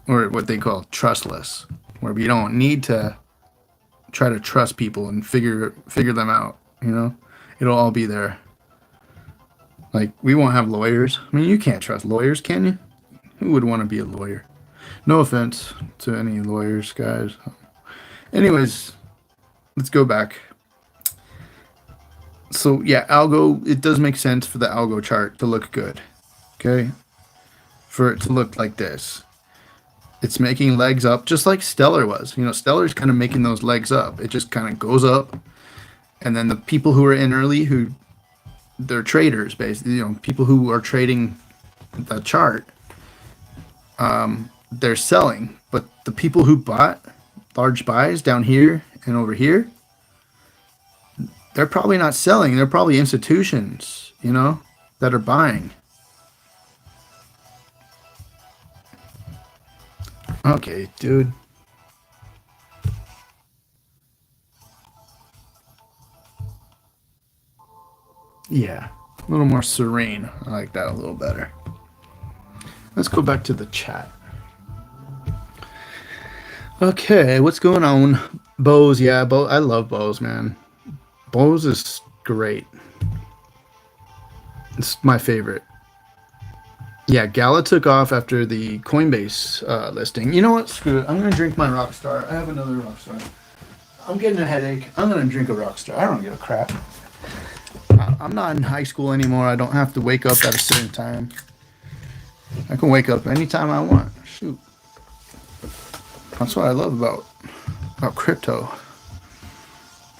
or what they call trustless, where we don't need to try to trust people and figure them out. It'll all be there. Like, we won't have lawyers. I mean, you can't trust lawyers, can you? Who would want to be a lawyer? No offense to any lawyers, guys. Anyways, let's go back. So yeah, algo, it does make sense for the algo chart to look good. Okay? For it to look like this. It's making legs up just like Stellar was. Stellar's kind of making those legs up. It just kind of goes up. And then the people who are in early, they're traders, basically. People who are trading the chart, they're selling. But the people who bought large buys down here and over here, they're probably not selling. They're probably institutions, that are buying. Okay, dude. Yeah, a little more serene. I like that a little better. Let's go back to the chat. Okay, what's going on? Bose, yeah, I love Bose, man. Bose is great. It's my favorite. Yeah, Gala took off after the Coinbase listing. You know what? Screw it. I'm gonna drink my Rockstar. I have another Rockstar. I'm getting a headache. I'm gonna drink a Rockstar. I don't give a crap. I'm not in high school anymore. I don't have to wake up at a certain time. I can wake up anytime I want. Shoot. That's what I love about crypto.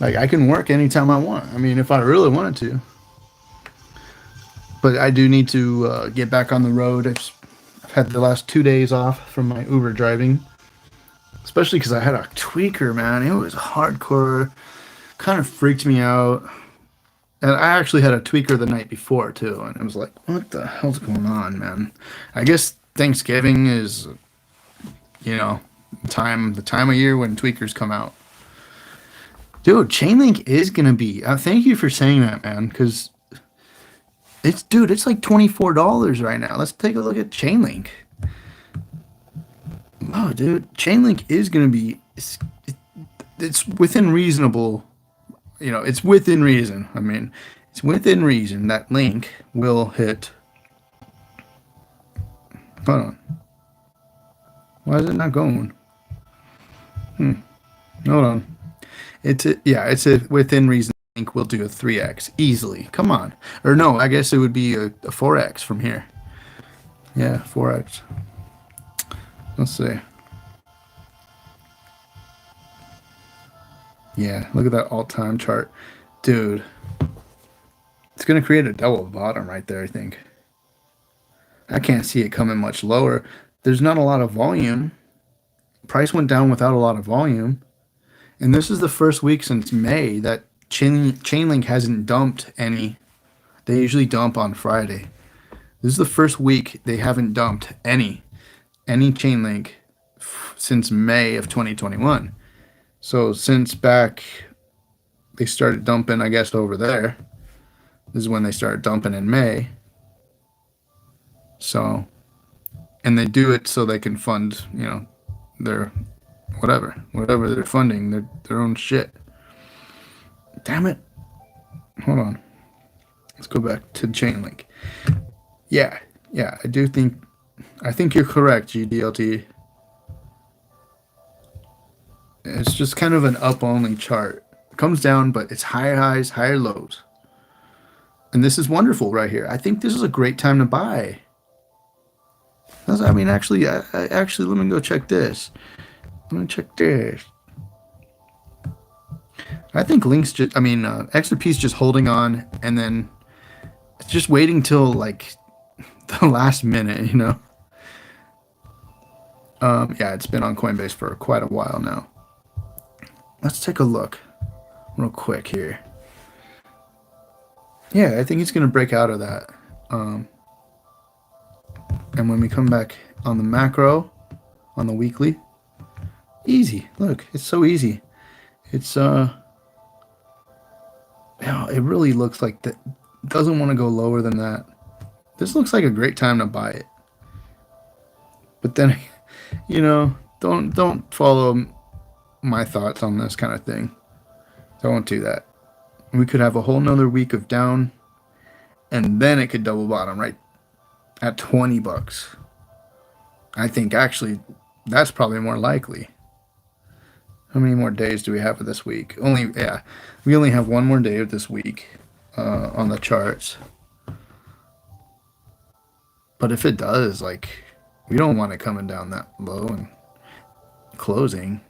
Like, I can work anytime I want. I mean, if I really wanted to. But I do need to get back on the road. I've had the last 2 days off from my Uber driving. Especially because I had a tweaker, man. It was hardcore. Kind of freaked me out. And I actually had a tweaker the night before, too. And it was like, what the hell's going on, man? I guess Thanksgiving is, you know, the time of year when tweakers come out. Dude, Chainlink is going to be... thank you for saying that, man. Because... it's like $24 right now. Let's take a look at Chainlink. Oh, dude, Chainlink is going to be, it's within reasonable, it's within reason. I mean, it's within reason that Link will hit. Hold on. Why is it not going? Hold on. It's within reason. We'll do a 3x easily. Come on. Or no, I guess it would be a 4x from here. Yeah, 4x. Let's see. Yeah, look at that all-time chart. Dude. It's going to create a double bottom right there, I think. I can't see it coming much lower. There's not a lot of volume. Price went down without a lot of volume. And this is the first week since May that Chainlink hasn't dumped any. They usually dump on Friday. This is the first week they haven't dumped any Chainlink since May of 2021. So since back they started dumping, I guess, over there. This is when they started dumping in May. So, and they do it so they can fund, their whatever they're funding, their own shit. Damn it. Hold on. Let's go back to Chainlink. Yeah, I think you're correct, GDLT. It's just kind of an up-only chart. It comes down, but it's higher highs, higher lows. And this is wonderful right here. I think this is a great time to buy. I mean, actually, let me go check this. Let me check this. I think XRP's just holding on, and then it's just waiting till like the last minute, Yeah, it's been on Coinbase for quite a while now. Let's take a look real quick here. Yeah, I think it's going to break out of that. And when we come back on the macro, on the weekly, easy. Look, it's so easy. It's it really looks like that. Doesn't want to go lower than that. This looks like a great time to buy it. But then, don't follow my thoughts on this kind of thing. Don't do that. We could have a whole nother week of down, and then it could double bottom right at $20. I think actually that's probably more likely. How many more days do we have of this week? We only have one more day of this week on the charts. But if it does, we don't want it coming down that low and closing.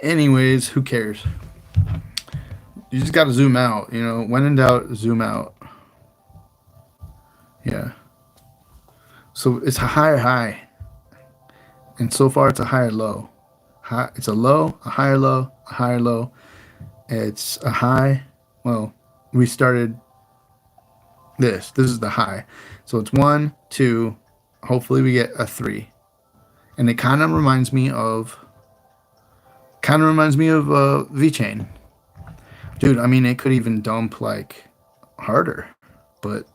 Anyways, who cares? You just got to zoom out, when in doubt, zoom out. Yeah. So it's a higher high. And so far it's a higher low. It's a low, a higher low, a higher low. It's a high. Well, we started this. This is the high. So it's 1, 2. Hopefully we get a 3. And it kind of reminds me of VeChain. Dude, I mean, it could even dump like harder, but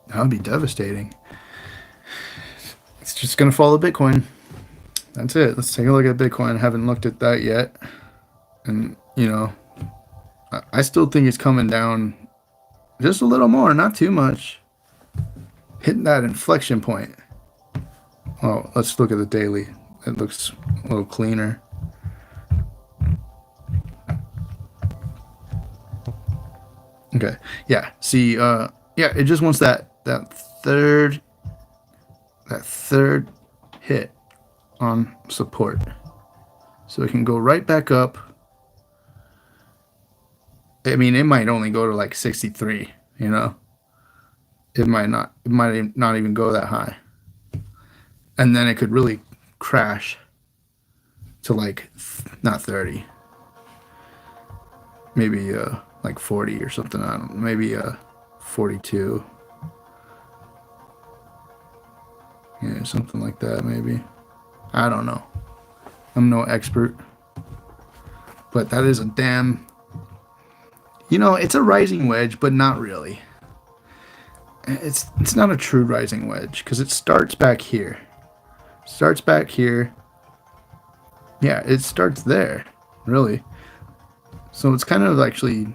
that would be devastating. It's just gonna follow Bitcoin. That's it. Let's take a look at Bitcoin. I haven't looked at that yet, and I still think it's coming down just a little more, not too much. Hitting that inflection point. Oh, let's look at the daily. It looks a little cleaner. Okay. Yeah. See, yeah, it just wants that third hit on support. So it can go right back up. I mean, it might only go to like 63, It might not even go that high. And then it could really crash to like not 30. Maybe like 40 or something. I don't know. Maybe 42. Yeah, something like that maybe. I don't know. I'm no expert. But that is a damn... it's a rising wedge, but not really. It's not a true rising wedge because it starts back here. Yeah, it starts there, really. So it's kind of actually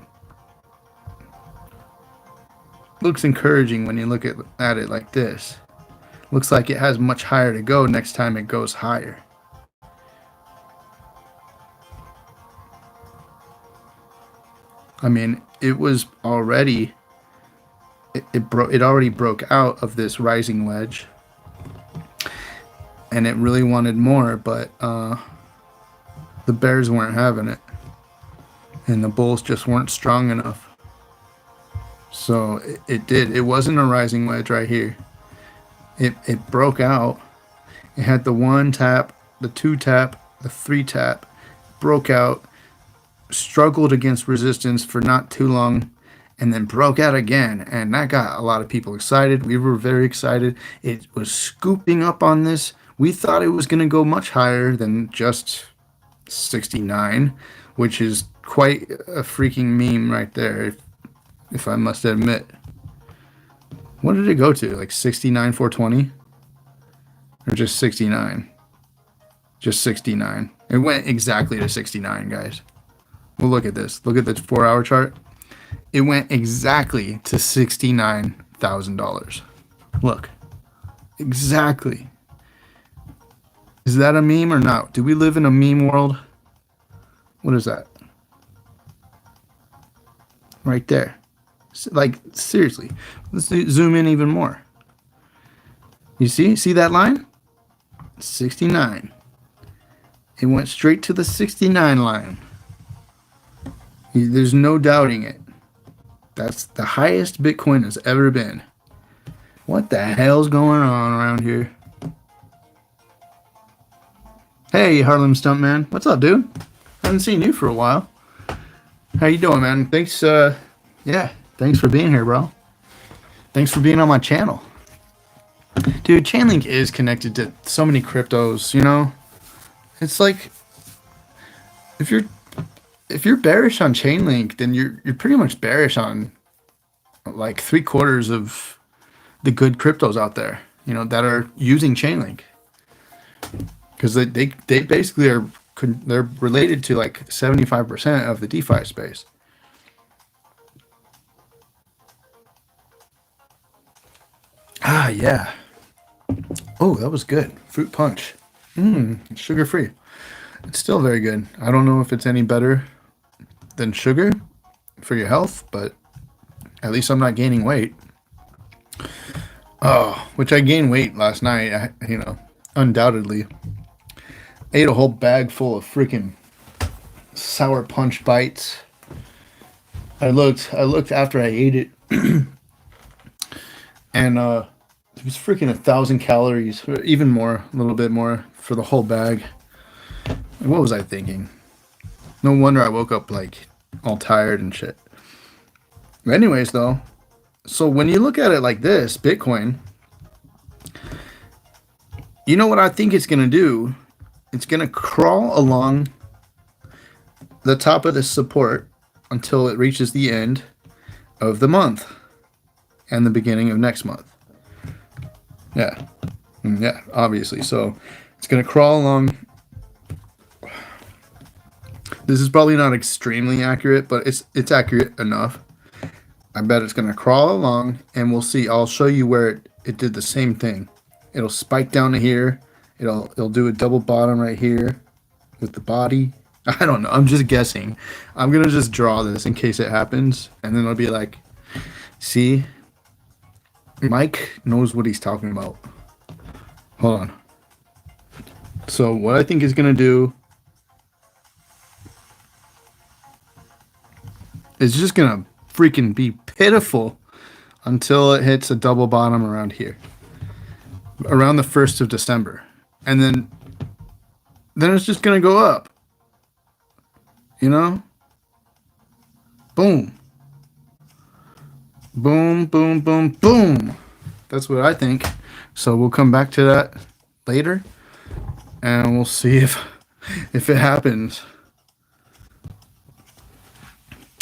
looks encouraging when you look at it like this. Looks like it has much higher to go next time it goes higher. I mean, it was already it already broke out of this rising wedge, and it really wanted more, but the bears weren't having it, and the bulls just weren't strong enough. So it did. It wasn't a rising wedge right here. It broke out. It had the 1 tap, the 2 tap, the 3 tap, broke out, struggled against resistance for not too long, and then broke out again. And that got a lot of people excited. We were very excited. It was scooping up on this. We thought it was going to go much higher than just 69, which is quite a freaking meme right there, if I must admit. What did it go to? Like 69, 420? Or just 69? Just 69. It went exactly to 69, guys. Well, look at this. Look at the 4-hour chart. It went exactly to $69,000. Look. Exactly. Is that a meme or not? Do we live in a meme world? What is that? Right there. Like, seriously. Let's zoom in even more. You see? See that line? 69. It went straight to the 69 line. There's no doubting it. That's the highest Bitcoin has ever been. What the hell's going on around here? Hey, Harlem Stuntman. What's up, dude? Haven't seen you for a while. How you doing, man? Thanks, thanks for being here, bro. Thanks for being on my channel. Dude, Chainlink is connected to so many cryptos, It's like, if you're bearish on Chainlink, then you're pretty much bearish on like 3/4 of the good cryptos out there, that are using Chainlink. Because they basically they're related to like 75% of the DeFi space. Ah, yeah. Oh, that was good. Fruit punch. Sugar free. It's still very good. I don't know if it's any better than sugar for your health, but at least I'm not gaining weight. Oh, which I gained weight last night, undoubtedly. Ate a whole bag full of freaking sour punch bites. I looked after I ate it, and it was freaking 1,000 calories, even more, a little bit more for the whole bag. What was I thinking? No wonder I woke up like all tired and shit. But anyways, though, so when you look at it like this, Bitcoin, you know what I think it's gonna do? It's gonna crawl along the top of this support until it reaches the end of the month and the beginning of next month. Yeah. Yeah, obviously. So it's going to crawl along. This is probably not extremely accurate, but it's accurate enough. I bet it's going to crawl along, and we'll see. I'll show you where it did the same thing. It'll spike down to here. It'll do a double bottom right here with the body. I don't know. I'm just guessing. I'm going to just draw this in case it happens, and then it'll be like, see? Mike knows what he's talking about. Hold on. So what I think is going to do is just going to freaking be pitiful until it hits a double bottom around here. Around the 1st of December. And then it's just going to go up. You know? Boom. Boom, boom, boom, boom. That's what I think. So we'll come back to that later, and we'll see if it happens.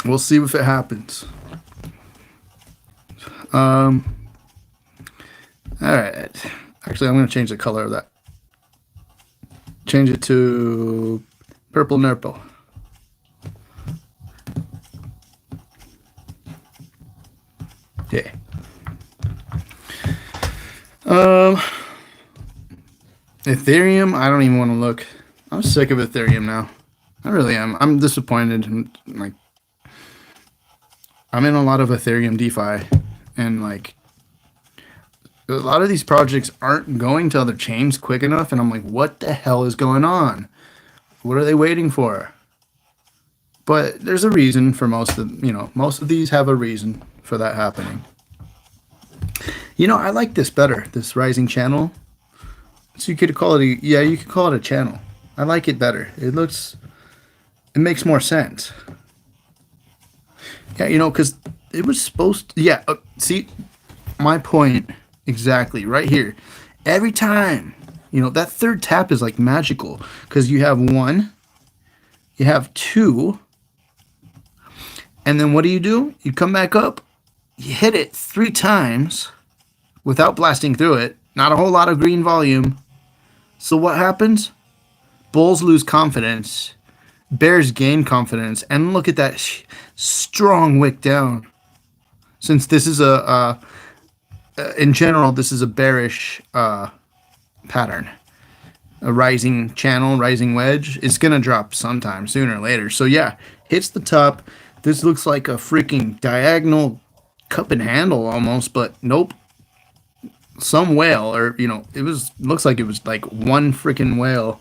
We'll see if it happens. All right. Actually, I'm going to change the color of that. Change it to purple nurple. Yeah. Ethereum, I don't even want to look. I'm sick of Ethereum now. I really am. I'm disappointed. And, like, I'm in a lot of Ethereum DeFi, and like a lot of these projects aren't going to other chains quick enough, and I'm like, what the hell is going on? What are they waiting for? But there's a reason for most of these have a reason for that happening. You know, I like this better, this rising channel. So you could call it you could call it a channel. I like it better. It makes more sense. Yeah, you know, because it was supposed to, yeah, see, my point exactly right here. Every time, you know, that third tap is like magical, because you have 1, you have 2, and then what do? You come back up, you hit it 3 times without blasting through it. Not a whole lot of green volume. So what happens? Bulls lose confidence. Bears gain confidence. And look at that strong wick down. Since this is in general, this is a bearish pattern. A rising channel, rising wedge. It's going to drop sometime, sooner or later. So yeah, hits the top. This looks like a freaking diagonal cup and handle almost, but nope. Some whale, or looks like it was like one freaking whale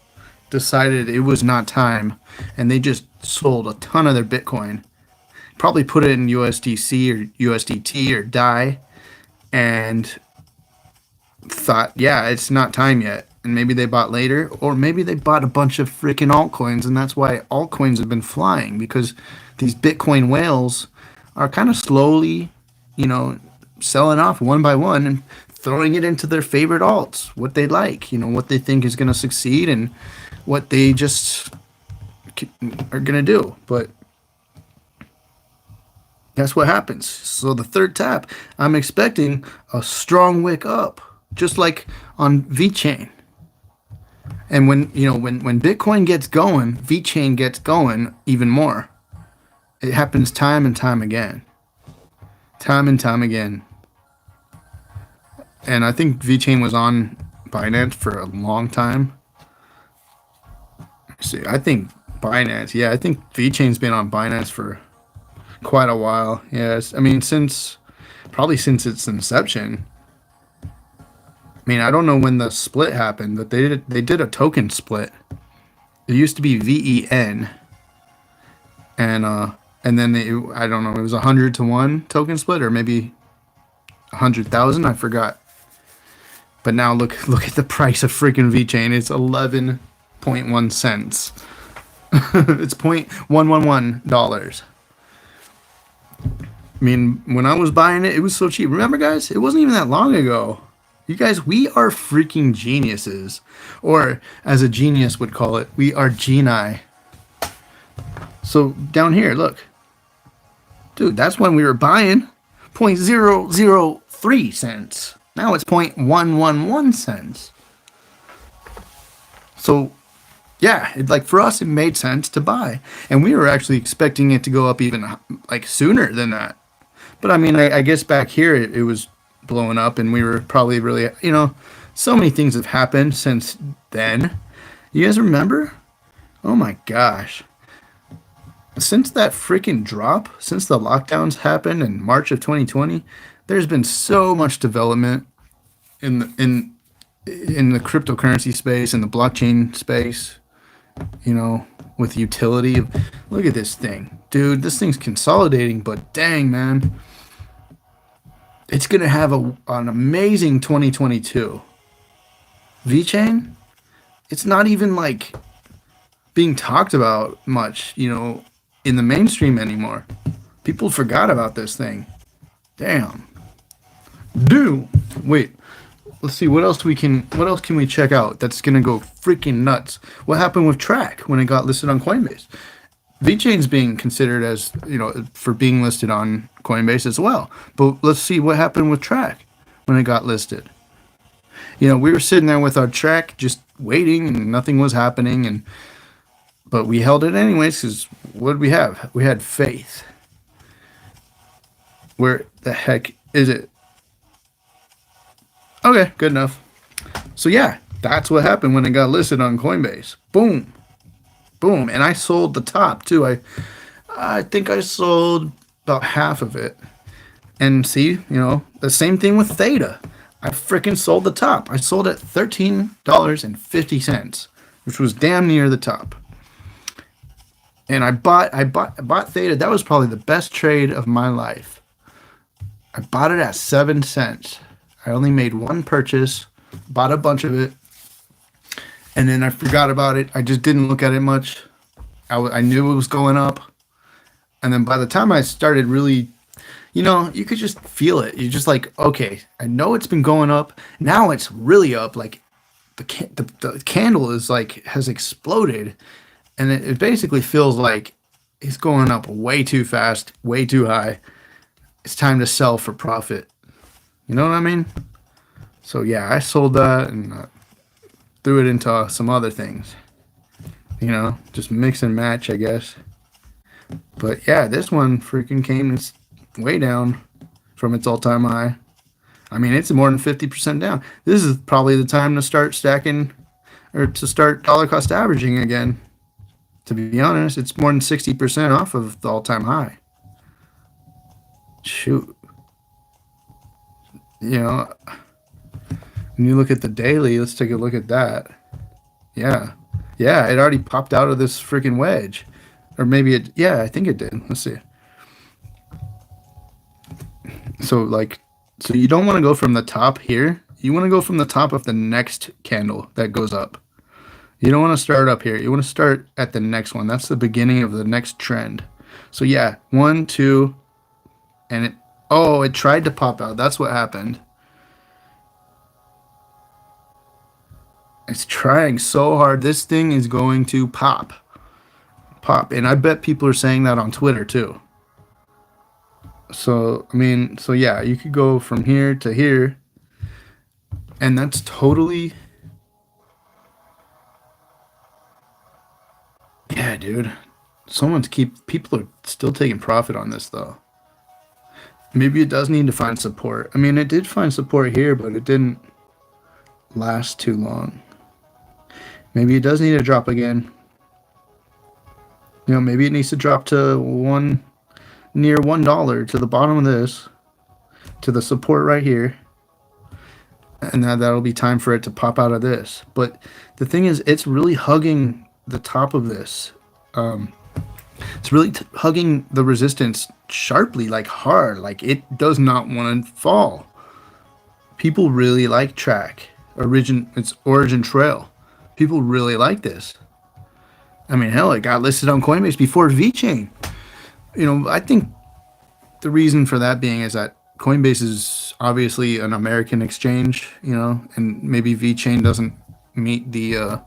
decided it was not time, and they just sold a ton of their Bitcoin. Probably put it in USDC or USDT or DAI, and thought, yeah, it's not time yet. And maybe they bought later, or maybe they bought a bunch of freaking altcoins, and that's why altcoins have been flying, because these Bitcoin whales are kind of slowly, selling off one by one and throwing it into their favorite alts, what they like, what they think is going to succeed and what they just are going to do. But that's what happens. So the third tap, I'm expecting a strong wick up, just like on VeChain. And when Bitcoin gets going, VeChain gets going even more. It happens time and time again. Time and time again. And I think VeChain was on Binance for a long time. Let's see, I think Binance, I think VeChain's been on Binance for quite a while. Yes, I mean, probably since its inception. I mean, I don't know when the split happened, but they did a token split. It used to be VEN, and then I don't know, it was 100 to 1 token split, or maybe 100,000. I forgot. But now look at the price of freaking VeChain. It's 11.1 cents. It's $0.111. I mean, when I was buying it, it was so cheap. Remember, guys? It wasn't even that long ago. You guys, we are freaking geniuses. Or, as a genius would call it, we are genii. So, down here, look. Dude, that's when we were buying 0.003 cents. Now it's 0.111 cents. So, yeah, like for us, it made sense to buy. And we were actually expecting it to go up even like sooner than that. But I mean, I guess back here it was blowing up and we were probably really, so many things have happened since then. You guys remember? Oh my gosh. Since that freaking drop, since the lockdowns happened in March of 2020, there's been so much development in the cryptocurrency space, in the blockchain space, with utility. Look at this thing. Dude, this thing's consolidating, but dang, man. It's going to have an amazing 2022. VeChain, it's not even like being talked about much, in the mainstream anymore. People forgot about this thing. Damn. Dude, wait. Let's see what else can we check out that's gonna go freaking nuts. What happened with Track when it got listed on Coinbase? VeChain's being considered as, for being listed on Coinbase as well. But let's see what happened with Track when it got listed. We were sitting there with our Track just waiting and nothing was happening, but we held it anyways because what did we have? We had faith. Where the heck is it? Okay, good enough. So yeah, that's what happened when it got listed on Coinbase. Boom. Boom. And I sold the top too. I think I sold about half of it. And see, the same thing with Theta. I freaking sold the top. I sold at $13.50, which was damn near the top. And I bought Theta. That was probably the best trade of my life. I bought it at 7 cents. I only made one purchase, bought a bunch of it, and then I forgot about it. I just didn't look at it much. I knew it was going up. And then by the time I started really, you could just feel it. You're just like, okay, I know it's been going up. Now it's really up. Like the candle is like has exploded. And it basically feels like it's going up way too fast, way too high. It's time to sell for profit. You know what I mean? So yeah, I sold that and threw it into some other things. Just mix and match, I guess. But yeah, this one freaking came way down from its all-time high. I mean, it's more than 50% down. This is probably the time to start stacking or to start dollar cost averaging again. To be honest, it's more than 60% off of the all-time high. Shoot. When you look at the daily, let's take a look at that. Yeah, it already popped out of this freaking wedge. Or maybe I think it did. Let's see. So you don't want to go from the top here. You want to go from the top of the next candle that goes up. You don't want to start up here. You want to start at the next one. That's the beginning of the next trend. So yeah, 1, 2, and it tried to pop out. That's what happened. It's trying so hard. This thing is going to pop. And I bet people are saying that on Twitter too. So, yeah, you could go from here to here. And that's totally... Yeah, dude. People are still taking profit on this though. Maybe it does need to find support. It did find support here, but it didn't last too long. Maybe it does need to drop again. Maybe it needs to drop to near $1 to the bottom of this, to the support right here. And that'll be time for it to pop out of this. But the thing is, it's really hugging the top of this. It's really hugging the resistance sharply, like hard. Like it does not want to fall. People really like Track. Its origin trail. People really like this. Hell, it got listed on Coinbase before VeChain. I think the reason for that being is that Coinbase is obviously an American exchange, and maybe VeChain doesn't meet the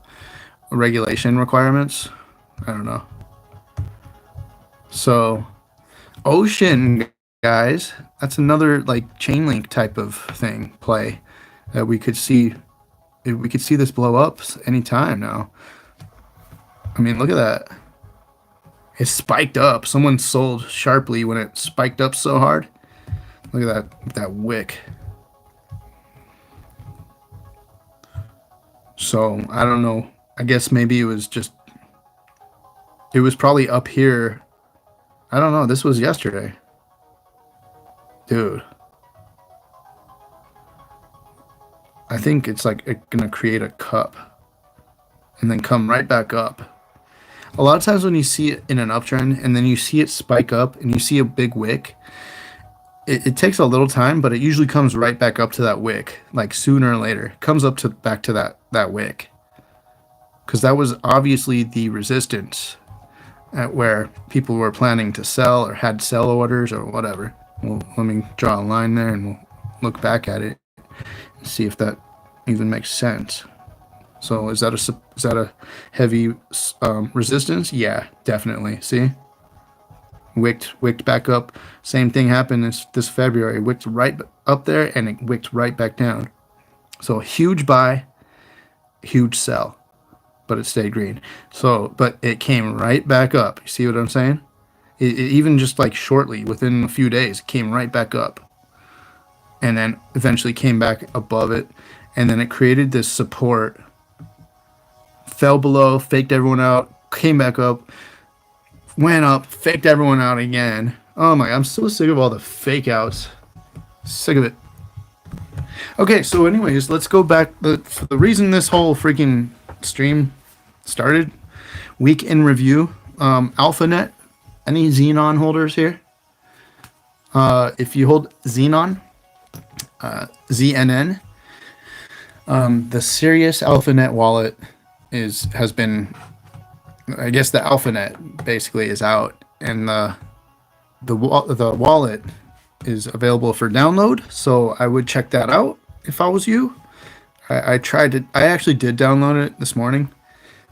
regulation requirements. I don't know. So Ocean, guys. That's another like chain link type of thing play that we could see. We could see this blow up anytime now. I mean, look at that. It spiked up. Someone sold sharply when it spiked up so hard. Look at that wick. So I don't know. I guess maybe it was probably up here. I don't know. This was yesterday. Dude. I think it's like gonna create a cup and then come right back up. A lot of times when you see it in an uptrend and then you see it spike up and you see a big wick, it takes a little time, but it usually comes right back up to that wick, like sooner or later. It comes up to back to that wick. Because that was obviously the resistance at where people were planning to sell or had sell orders or whatever. Well, let me draw a line there and we'll look back at it and see if that even makes sense. So is that a heavy resistance? Yeah, definitely. See, wicked back up. Same thing happened this February. Wicked right up there and it wicked right back down. So a huge buy, huge sell, but it stayed green. So, but it came right back up. You see what I'm saying? It even just like shortly, within a few days, it came right back up. And then eventually came back above it. And then it created this support. Fell below, faked everyone out, came back up, went up, faked everyone out again. Oh my, I'm so sick of all the fake outs. Sick of it. Okay, so anyways, let's go back. The reason this whole freaking stream started, week in review, AlphaNet. Any Xenon holders here? If you hold Xenon, ZNN, the Sirius AlphaNet wallet has been, I guess the AlphaNet basically is out, and the wallet is available for download. So I would check that out if I was you. I actually did download it this morning,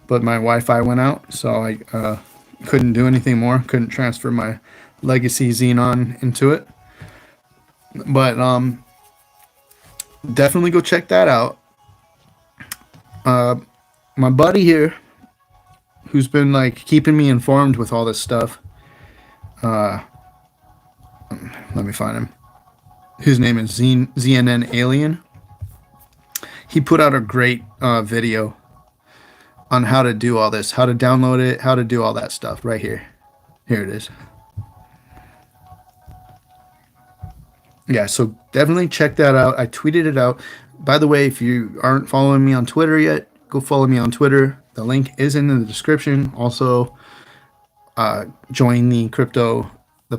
but my Wi-Fi went out, so I couldn't do anything more. Couldn't transfer my legacy Xenon into it. But definitely go check that out. My buddy here, who's been like keeping me informed with all this stuff. Let me find him. His name is ZNN Alien. He put out a great video on how to do all this, how to download it, how to do all that stuff right here. Here it is. Yeah, so definitely check that out. I tweeted it out. By the way, if you aren't following me on Twitter yet, go follow me on Twitter. The link is in the description. Also, join the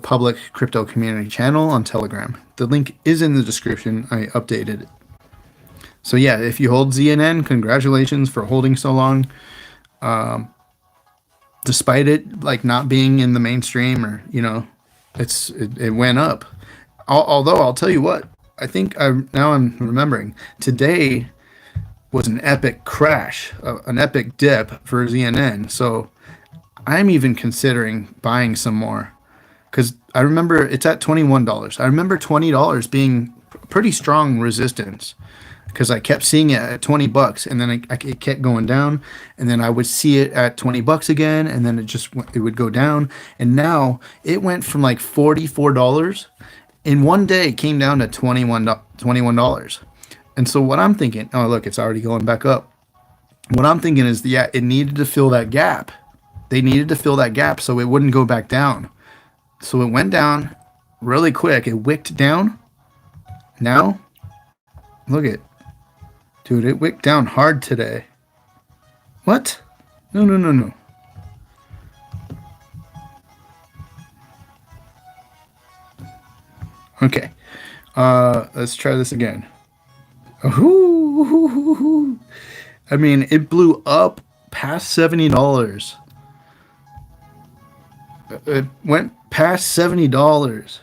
public crypto community channel on Telegram. The link is in the description. I updated it. So yeah, if you hold ZNN, congratulations for holding so long. Despite it like not being in the mainstream, or it went up. Although I'll tell you what, I think I'm remembering today was an epic crash, an epic dip for ZNN. So I'm even considering buying some more, because I remember it's at $21. I remember $20 being pretty strong resistance, because I kept seeing it at $20, and then it kept going down, and then I would see it at $20 again, and then it would go down, and now it went from like $44 in one day, it came down to $21. And so what I'm thinking, oh look, it's already going back up. What I'm thinking is, yeah, it needed to fill that gap. They needed to fill that gap so it wouldn't go back down. So it went down really quick. It wicked down. Now, look at, dude, it wicked down hard today. What? No. Okay. Let's try this again. Ooh. I mean, it blew up past $70. It went past $70.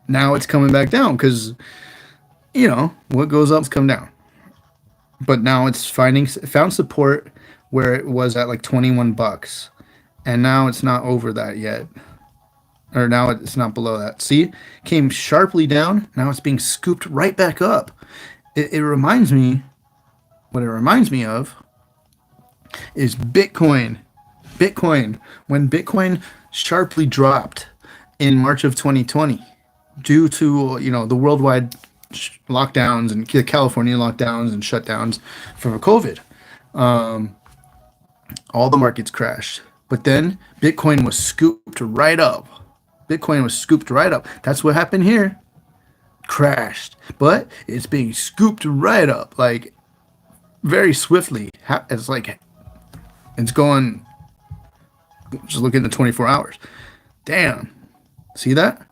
Now it's coming back down because, what goes up is come down. But now it's found support where it was at like $21. And now it's not over that yet. or now it's not below that. See, came sharply down. Now it's being scooped right back up. It reminds me, what it reminds me of is Bitcoin. Bitcoin, when Bitcoin sharply dropped in March of 2020 due to, the worldwide lockdowns and the California lockdowns and shutdowns for COVID. All the markets crashed. But then Bitcoin was scooped right up. Bitcoin was scooped right up. That's what happened here. Crashed. But it's being scooped right up, like very swiftly. It's like it's going. Just look at the 24 hours. Damn. See that?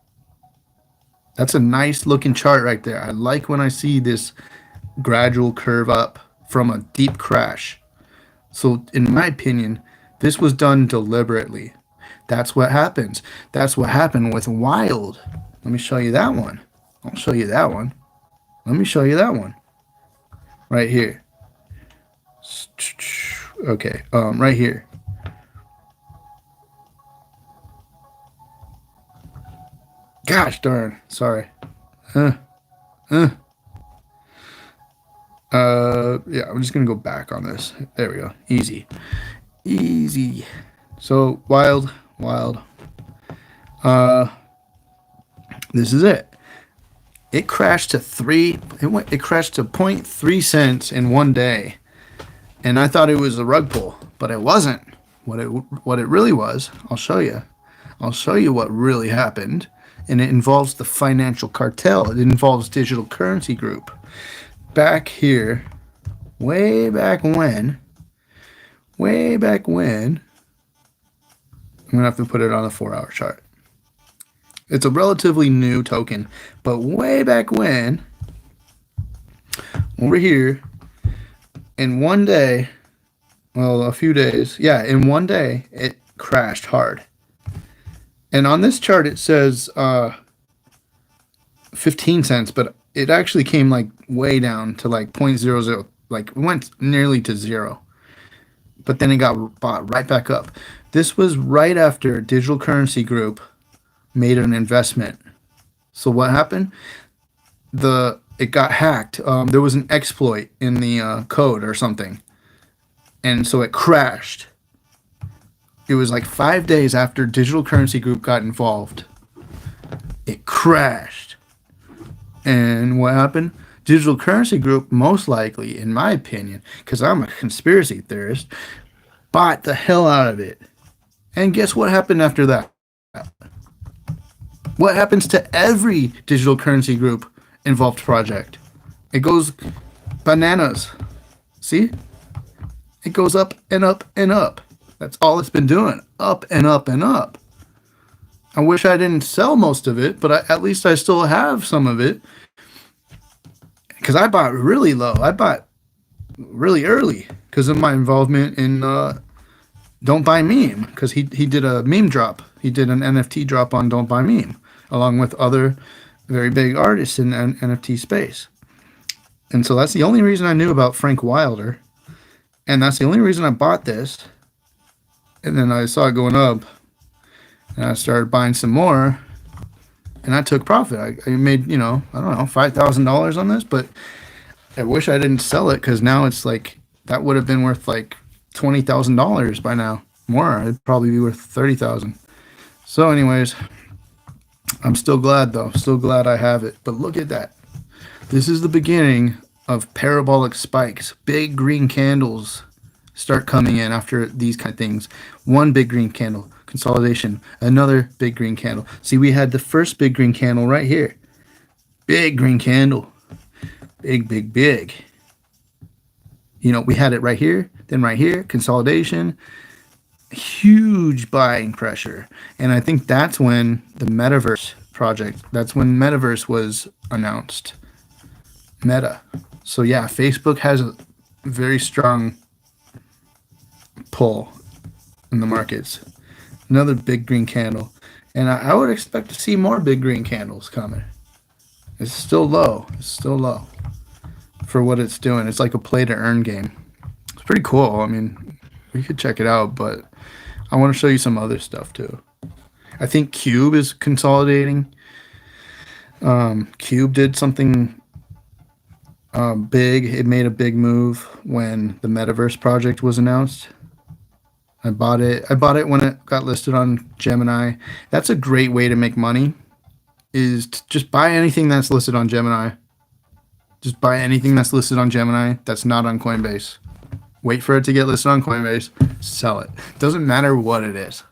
That's a nice looking chart right there. I like when I see this gradual curve up from a deep crash. So in my opinion, this was done deliberately. That's what happens. That's what happened with Wild. Let me show you that one. I'll show you that one. Let me show you that one. Right here. Okay, right here. Gosh darn. Sorry. Yeah, I'm just gonna go back on this. There we go. Easy. So wild. This is it. It crashed to it crashed to 0.3 cents in one day. And I thought it was a rug pull, but it wasn't. What it really was, I'll show you. I'll show you what really happened. And it involves the financial cartel. It involves Digital Currency Group. Back here, way back when, I'm going to have to put it on a 4-hour chart. It's a relatively new token, but way back when, over here, in one day, well, a few days, in one day, it crashed hard. And on this chart, it says 15 cents, but it actually came like way down to like 0.00, like it went nearly to zero. But then it got bought right back up. This was right after Digital Currency Group made an investment. So what happened? It got hacked. There was an exploit in the code or something. And so it crashed. It was like 5 days after Digital Currency Group got involved. It crashed. And what happened? Digital Currency Group, most likely, in my opinion, because I'm a conspiracy theorist, bought the hell out of it. And guess what happened after that? What happens to every Digital Currency Group involved project? It goes bananas. See? It goes up and up and up. That's all it's been doing. Up and up and up. I wish I didn't sell most of it, but at least I still have some of it. Because I bought really low. I bought really early because of my involvement in Don't Buy Meme. Because he did a meme drop. He did an NFT drop on Don't Buy Meme, along with other very big artists in the NFT space. And so that's the only reason I knew about Frank Wilder. And that's the only reason I bought this. And then I saw it going up. And I started buying some more. And I took profit. I made, I don't know, $5,000 on this. But I wish I didn't sell it because now it's like, that would have been worth like $20,000 by now. More. It'd probably be worth $30,000. So anyways, I'm still glad though. Still glad I have it. But look at that. This is the beginning of parabolic spikes. Big green candles start coming in after these kind of things. One big green candle, consolidation. Another big green candle. See, we had the first big green candle right here. Big green candle. Big, big, big. We had it right here, then right here, consolidation. Huge buying pressure. And I think that's when the Metaverse project, that's when Metaverse was announced. Meta. So yeah, Facebook has a very strong pull in the markets. Another big green candle. And I would expect to see more big green candles coming. It's still low. It's still low for what it's doing. It's like a play to earn game. It's pretty cool. I mean, we could check it out, but I want to show you some other stuff too. I think Cube is consolidating. Cube did something big. It made a big move when the Metaverse project was announced. I bought it. I bought it when it got listed on Gemini. That's a great way to make money. Is to just buy anything that's listed on Gemini. Just buy anything that's listed on Gemini that's not on Coinbase. Wait for it to get listed on Coinbase. Sell it. Doesn't matter what it is.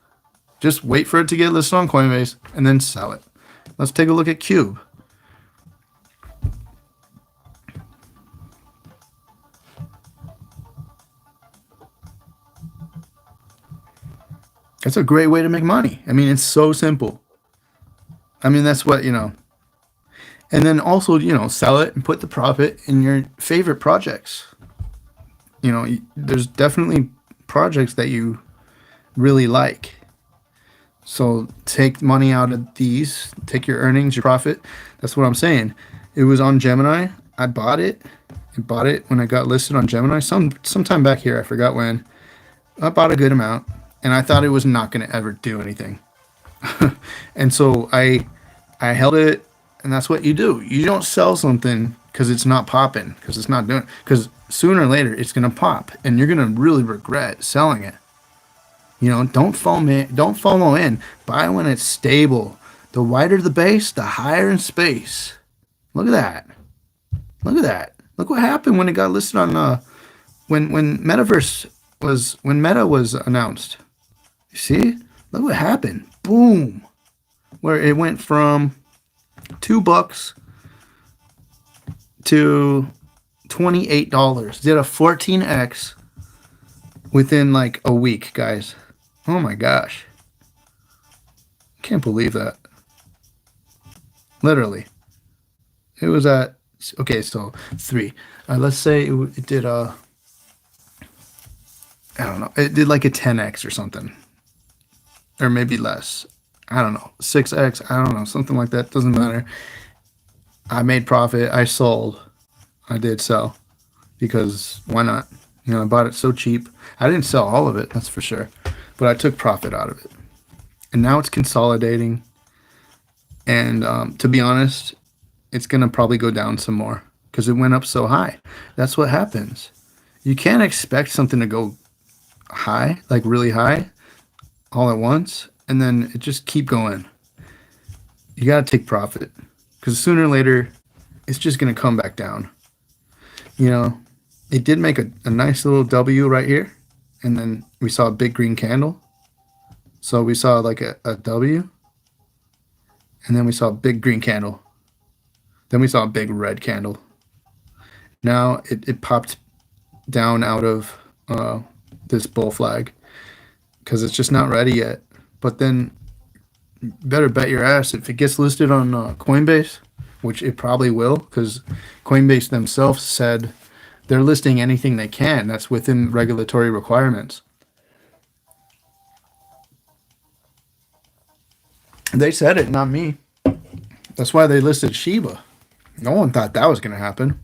Just wait for it to get listed on Coinbase and then sell it. Let's take a look at Cube. That's a great way to make money. I mean, it's so simple. I mean, that's what, And then also, sell it and put the profit in your favorite projects. There's definitely projects that you really like. So take money out of these, take your earnings, your profit. That's what I'm saying. It was on Gemini. I bought it. I bought it when it got listed on Gemini. Sometime back here, I forgot when. I bought a good amount, and I thought it was not going to ever do anything. And so I held it, and that's what you do. You don't sell something because it's not popping, because it's not doing. Because sooner or later, it's going to pop, and you're going to really regret selling it. Don't follow in. Buy when it's stable. The wider the base, the higher in space. Look at that. Look at that. Look what happened when it got listed on when Meta was announced. You see? Look what happened. Boom. Where it went from $2 to $28. Did a 14x within like a week, guys. Oh my gosh. Can't believe that. Literally. It was at, okay, so 3. Let's say it did I don't know. It did like a 10x or something. Or maybe less. I don't know. 6x, I don't know. Something like that. Doesn't matter. I made profit. I sold. I did sell. Because why not? I bought it so cheap. I didn't sell all of it, that's for sure. But I took profit out of it. And now it's consolidating. And to be honest, it's going to probably go down some more because it went up so high. That's what happens. You can't expect something to go high, like really high, all at once, and then it just keep going. You got to take profit because sooner or later, it's just going to come back down. It did make a nice little W right here. And then we saw a big green candle. So we saw like a W. And then we saw a big green candle. Then we saw a big red candle. Now it popped down out of this bull flag because it's just not ready yet. But then you better bet your ass if it gets listed on Coinbase, which it probably will because Coinbase themselves said they're listing anything they can that's within regulatory requirements. They said it, not me. That's why they listed Shiba. No one thought that was going to happen.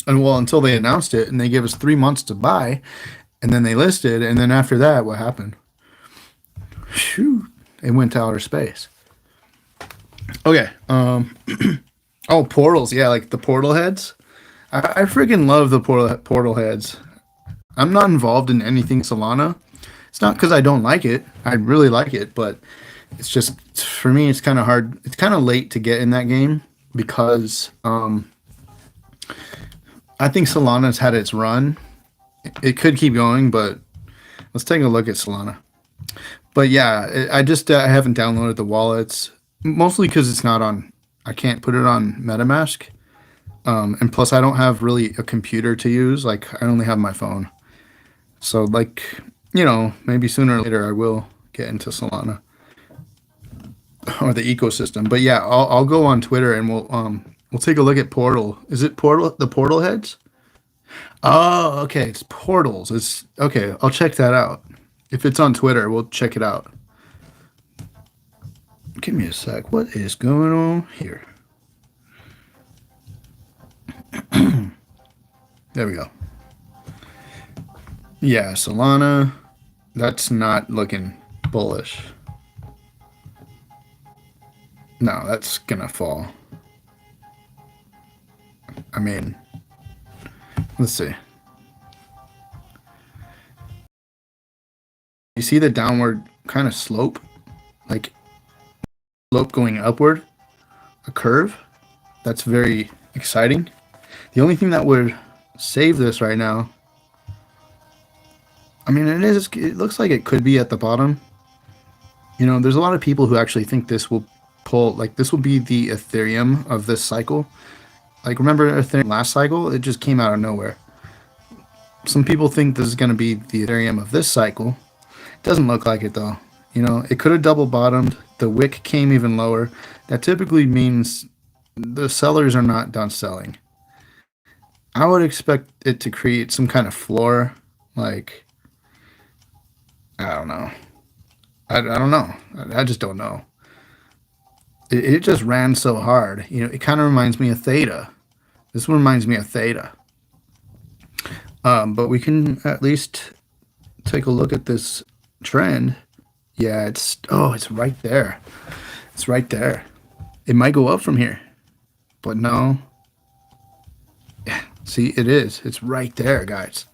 And well, until they announced it and they gave us 3 months to buy, and then they listed, and then after that, what happened? Shoot, it went to outer space. Okay. Oh, portals. Yeah, like the portal heads. I freaking love the portal heads. I'm not involved in anything Solana. It's not because I don't like it. I really like it, but it's just, for me, it's kind of hard. It's kind of late to get in that game because I think Solana's had its run. It could keep going, but let's take a look at Solana. But yeah, I haven't downloaded the wallets, mostly because it's not on, I can't put it on MetaMask. And plus, I don't have really a computer to use. Like, I only have my phone. So, like, maybe sooner or later I will get into Solana or the ecosystem. But yeah, I'll go on Twitter and we'll take a look at Portal. Is it the Portal heads? Oh, okay. It's portals. It's okay. I'll check that out. If it's on Twitter, we'll check it out. Give me a sec. What is going on here? There we go. Yeah, Solana, that's not looking bullish. No, that's gonna fall. I mean, let's see. You see the downward kind of slope? Like slope going upward, a curve? That's very exciting. The only thing that would save this right now, I mean, it looks like it could be at the bottom. You know, there's a lot of people who actually think this will pull, like this will be the Ethereum of this cycle. Like remember Ethereum last cycle? It just came out of nowhere. Some people think this is going to be the Ethereum of this cycle. It doesn't look like it though. You know, it could have double bottomed. The wick came even lower. That typically means the sellers are not done selling. I would expect it to create some kind of floor, like, I don't know. I don't know. I just don't know. It just ran so hard. You know, it kind of reminds me of Theta. This one reminds me of Theta. But we can at least take a look at this trend. Yeah, it's right there. It's right there. It might go up from here, but no. Yeah, see, it is. It's right there, guys.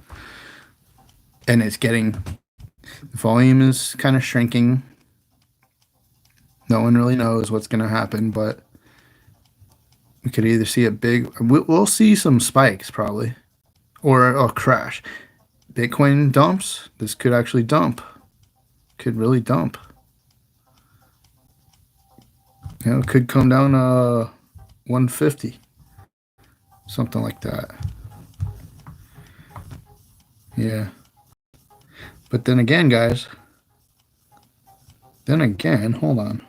And it's getting, the volume is kind of shrinking. No one really knows what's going to happen, but we could either see a big, we'll see some spikes probably, or a crash. Bitcoin dumps. This could actually dump. Could really dump. You know, it could come down 150. Something like that. Yeah. But then again, guys. Hold on.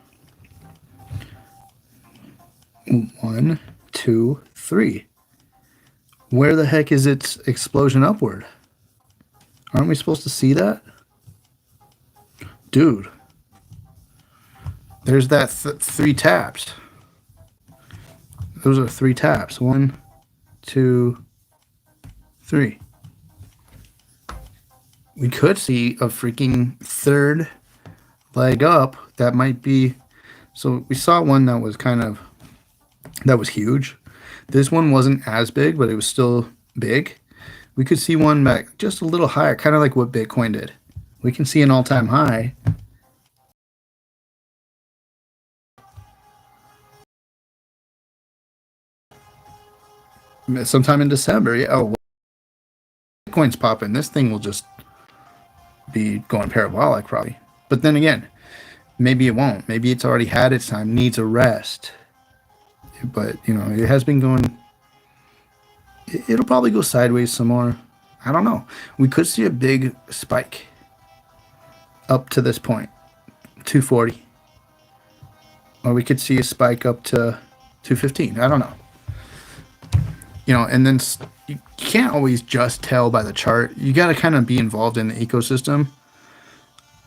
1, 2, 3. Where the heck is its explosion upward? Aren't we supposed to see that? Dude. There's that 3 taps. Those are 3 taps. 1, 2, 3. We could see a freaking third leg up. That might be. So we saw one that was that was huge. This one wasn't as big, but it was still big. We could see one back just a little higher, kind of like what Bitcoin did. We can see an all-time high. Sometime in December. Yeah. Oh, Bitcoin's popping. This thing will just be going parabolic probably. But then again, maybe it won't. Maybe it's already had its time, needs a rest. But, you know, it has been going. It'll probably go sideways some more. I don't know. We could see a big spike up to this point, 240. Or we could see a spike up to 215. I don't know. You know, and then you can't always just tell by the chart. You got to kind of be involved in the ecosystem.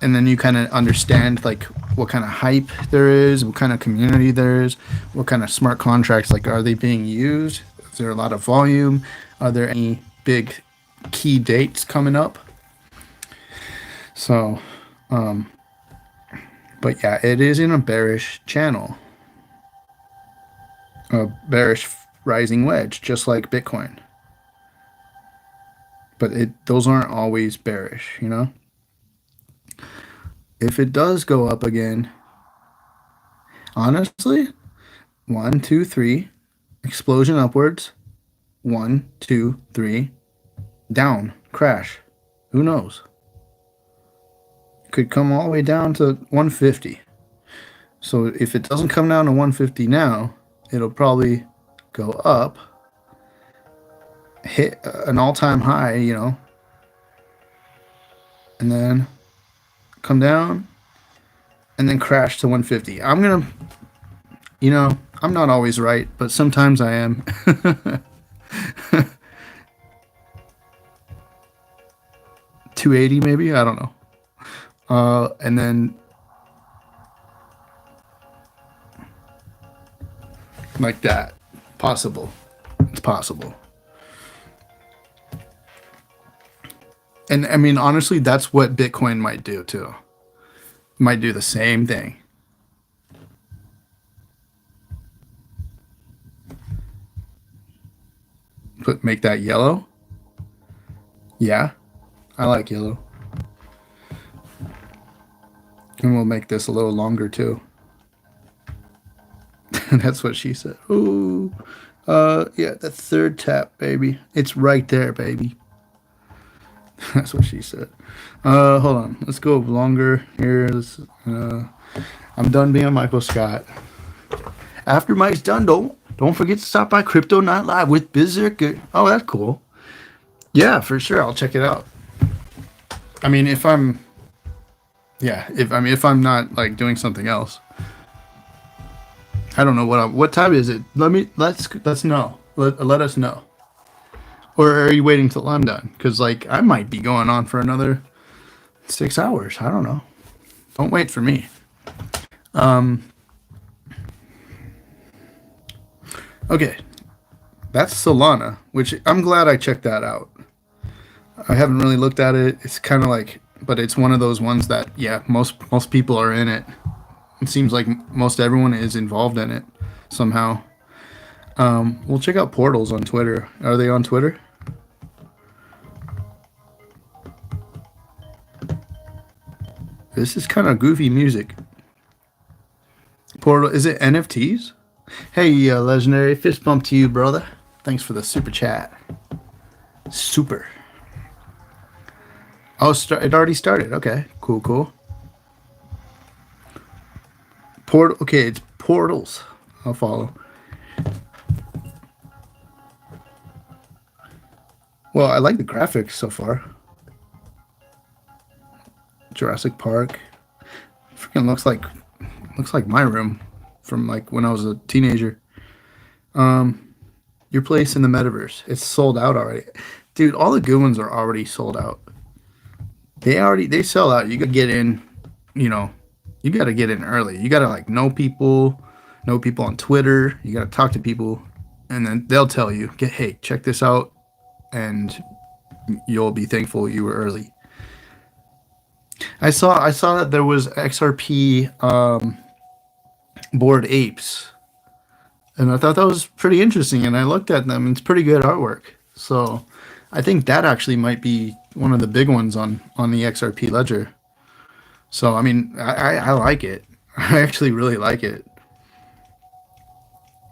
And then you kind of understand like what kind of hype there is, what kind of community there is, what kind of smart contracts, like are they being used? Is there a lot of volume? Are there any big key dates coming up? So, but yeah, it is in a bearish channel, a bearish rising wedge, just like Bitcoin. But those aren't always bearish, you know? If it does go up again, honestly, 1, 2, 3, explosion upwards, 1, 2, 3, down, crash. Who knows? Could come all the way down to 150. So if it doesn't come down to 150 now, it'll probably go up, hit an all-time high, you know, and then come down and then crash to 150. I'm gonna, you know, I'm not always right, but sometimes I am. 280 maybe, I don't know. And then like that, possible. It's possible. And I mean, honestly, that's what Bitcoin might do too. Might do the same thing. Make that yellow. Yeah, I like yellow. And we'll make this a little longer too. That's what she said. Ooh. Yeah, the third tap, baby. It's right there, baby. That's what she said. Hold on. Let's go longer here. I'm done being Michael Scott. After Mike's done, don't forget to stop by Crypto Night Live with Berserker. Oh, that's cool. Yeah, for sure. I'll check it out. I mean, if I'm not like doing something else. I don't know what time is it. Let's know. Let us know. Or are you waiting till I'm done? Because like I might be going on for another 6 hours. I don't know. Don't wait for me. Okay, that's Solana, which I'm glad I checked that out. I haven't really looked at it. It's kind of like, but it's one of those ones that most people are in it. It seems like most everyone is involved in it somehow. We'll check out Portals on Twitter. Are they on Twitter? This is kind of goofy music. Portal, is it NFTs? Hey, Legendary, fist bump to you, brother. Thanks for the super chat. Super. Oh, it already started. Okay, cool. Okay, it's Portals. I'll follow. Well, I like the graphics so far. Jurassic Park. Freaking looks like my room from like when I was a teenager. Your place in the metaverse. It's sold out already. Dude, all the good ones are already sold out. They sell out. You gotta get in, you gotta get in early. You gotta like know people on Twitter. You gotta talk to people, and then they'll tell you, hey, check this out, and you'll be thankful you were early. I saw that there was XRP Bored Apes, and I thought that was pretty interesting, and I looked at them, and it's pretty good artwork. So I think that actually might be one of the big ones on the XRP ledger. So I mean, I like it. I actually really like it.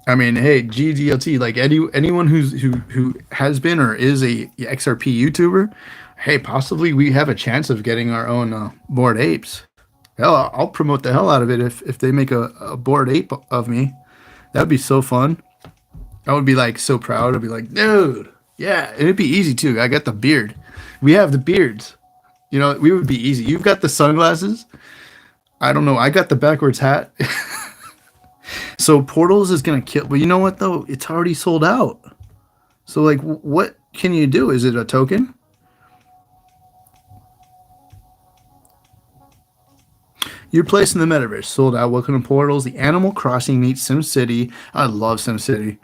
I mean, hey, GDLT, like anyone who has been or is a XRP YouTuber, hey, possibly we have a chance of getting our own Bored Apes. Hell, I'll promote the hell out of it if they make a Bored Ape of me. That'd be so fun. I would be like so proud. I'd be like, dude, yeah, it'd be easy too. I got the beard. We have the beards. We would be easy. You've got the sunglasses. I don't know. I got the backwards hat. So Portals is gonna kill. But you know what though? It's already sold out. So like, what can you do? Is it a token? Your place in the metaverse sold out. Welcome to Portals. The Animal Crossing meets SimCity. I love SimCity.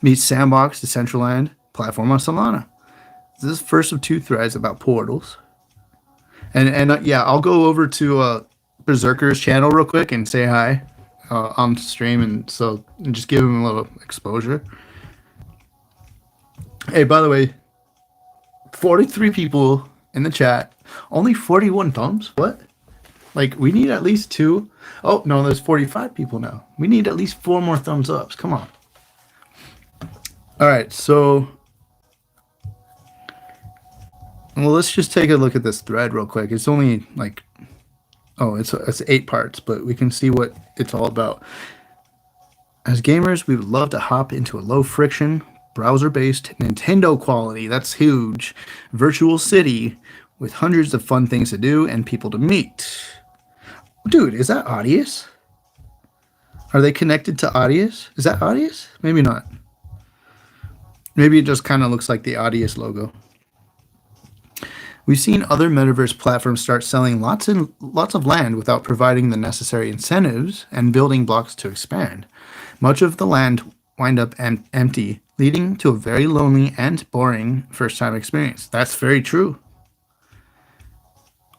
Meets Sandbox, Decentraland, platform on Solana. This is the first of 2 threads about Portals. And yeah, I'll go over to Berserker's channel real quick and say hi on stream, and just give him a little exposure. Hey, by the way, 43 people in the chat, only 41 thumbs. What? Like, we need at least 2. Oh no, there's 45 people now. We need at least 4 more thumbs ups. Come on. All right, so let's just take a look at this thread real quick. It's only like, it's 8 parts, but we can see what it's all about. As gamers, we would love to hop into a low friction, browser-based, Nintendo quality, that's huge, virtual city with hundreds of fun things to do and people to meet. Dude, is that Audius? Are they connected to Audius? Is that Audius? Maybe not. Maybe it just kind of looks like the Audius logo. We've seen other metaverse platforms start selling lots of land without providing the necessary incentives and building blocks to expand. Much of the land wind up empty, leading to a very lonely and boring first-time experience. That's very true.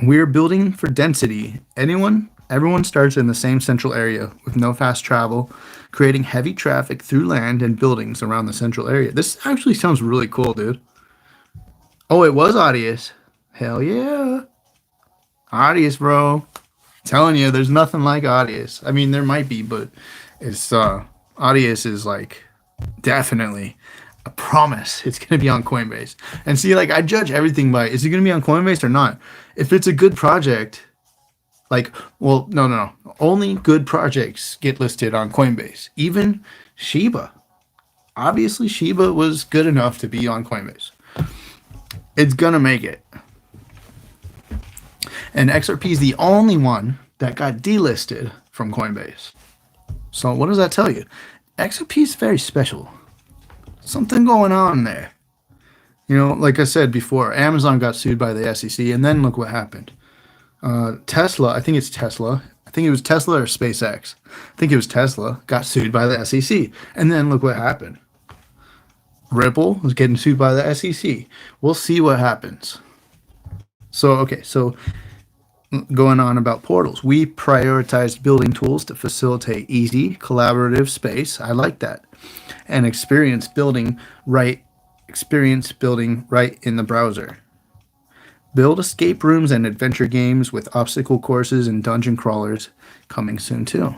We're building for density. Anyone Everyone starts in the same central area with no fast travel, creating heavy traffic through land and buildings around the central area. This actually sounds really cool, dude. Oh, it was Audius. Hell yeah. Audius, bro. Telling you, there's nothing like Audius. I mean, there might be, but it's Audius is like definitely a promise. It's gonna be on Coinbase. And see, like I judge everything by is it gonna be on Coinbase or not? If it's a good project, like, well, no. Only good projects get listed on Coinbase. Even Shiba. Obviously, Shiba was good enough to be on Coinbase. It's gonna make it. And XRP is the only one that got delisted from Coinbase. So what does that tell you? XRP is very special. Something going on there. You know, like I said before, Amazon got sued by the SEC, and then look what happened. Tesla, I think it's Tesla. I think it was Tesla or SpaceX. I think it was Tesla got sued by the SEC, and then look what happened. Ripple was getting sued by the SEC. We'll see what happens. So, okay, so going on about portals. We prioritized building tools to facilitate easy, collaborative space. I like that. And experience building right in the browser. Build escape rooms and adventure games with obstacle courses and dungeon crawlers coming soon too.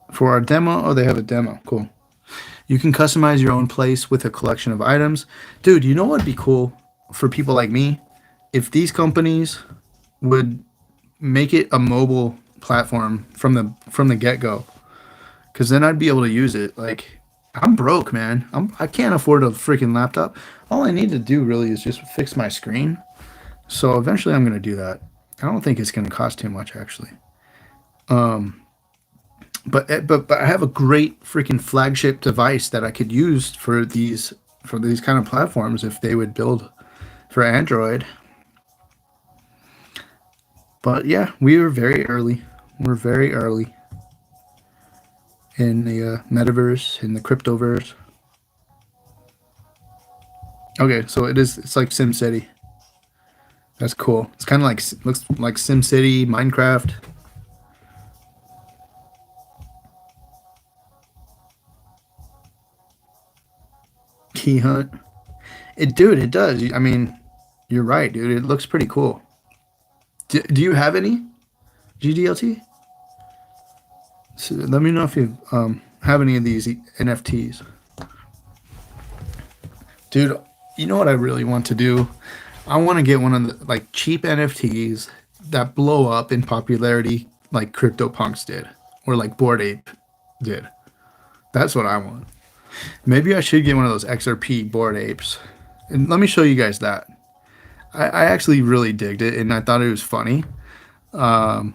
For our demo, oh, they have a demo. Cool. You can customize your own place with a collection of items. Dude, you know what'd be cool for people like me? If these companies would make it a mobile platform from the get-go, because then I'd be able to use it. Like, I'm broke, man. I can't afford a freaking laptop. All I need to do really is just fix my screen. So eventually I'm going to do that. I don't think it's going to cost too much, actually. But I have a great freaking flagship device that I could use for these kind of platforms if they would build for Android. But yeah, we are very early. We're very early in the metaverse, in the cryptoverse. Okay, so it's like SimCity. That's cool. It's kind of like, looks like SimCity, Minecraft. Key Hunt. Dude, it does. I mean, you're right, dude. It looks pretty cool. Do you have any GDLT? So let me know if you have any of these NFTs. Dude, you know what I really want to do? I want to get one of the like cheap NFTs that blow up in popularity like CryptoPunks did or like Bored Ape did. That's what I want. Maybe I should get one of those XRP Bored Apes. And let me show you guys that. I actually really digged it, and I thought it was funny. I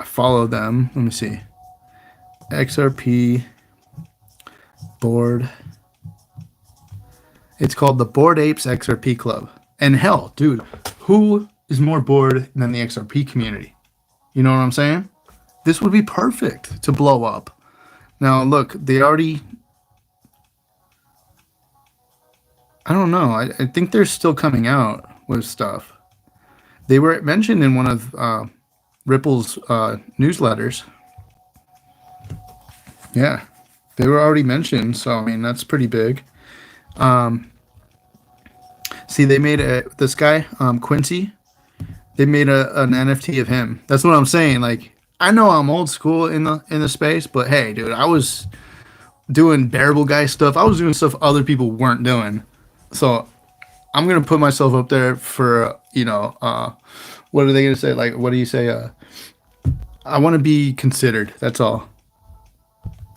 followed them. Let me see. XRP Bored. It's called the Bored Apes XRP Club. And hell, dude, who is more bored than the XRP community? You know what I'm saying? This would be perfect to blow up. Now, look, they already... I don't know. I think they're still coming out with stuff. They were mentioned in one of Ripple's newsletters. Yeah, they were already mentioned. So, I mean, that's pretty big. See, they made this guy, Quincy, they made an NFT of him. That's what I'm saying. Like, I know I'm old school in the space, but hey, dude, I was doing bearable guy stuff. I was doing stuff other people weren't doing. So I'm going to put myself up there for, what are they going to say? Like, what do you say? I want to be considered. That's all.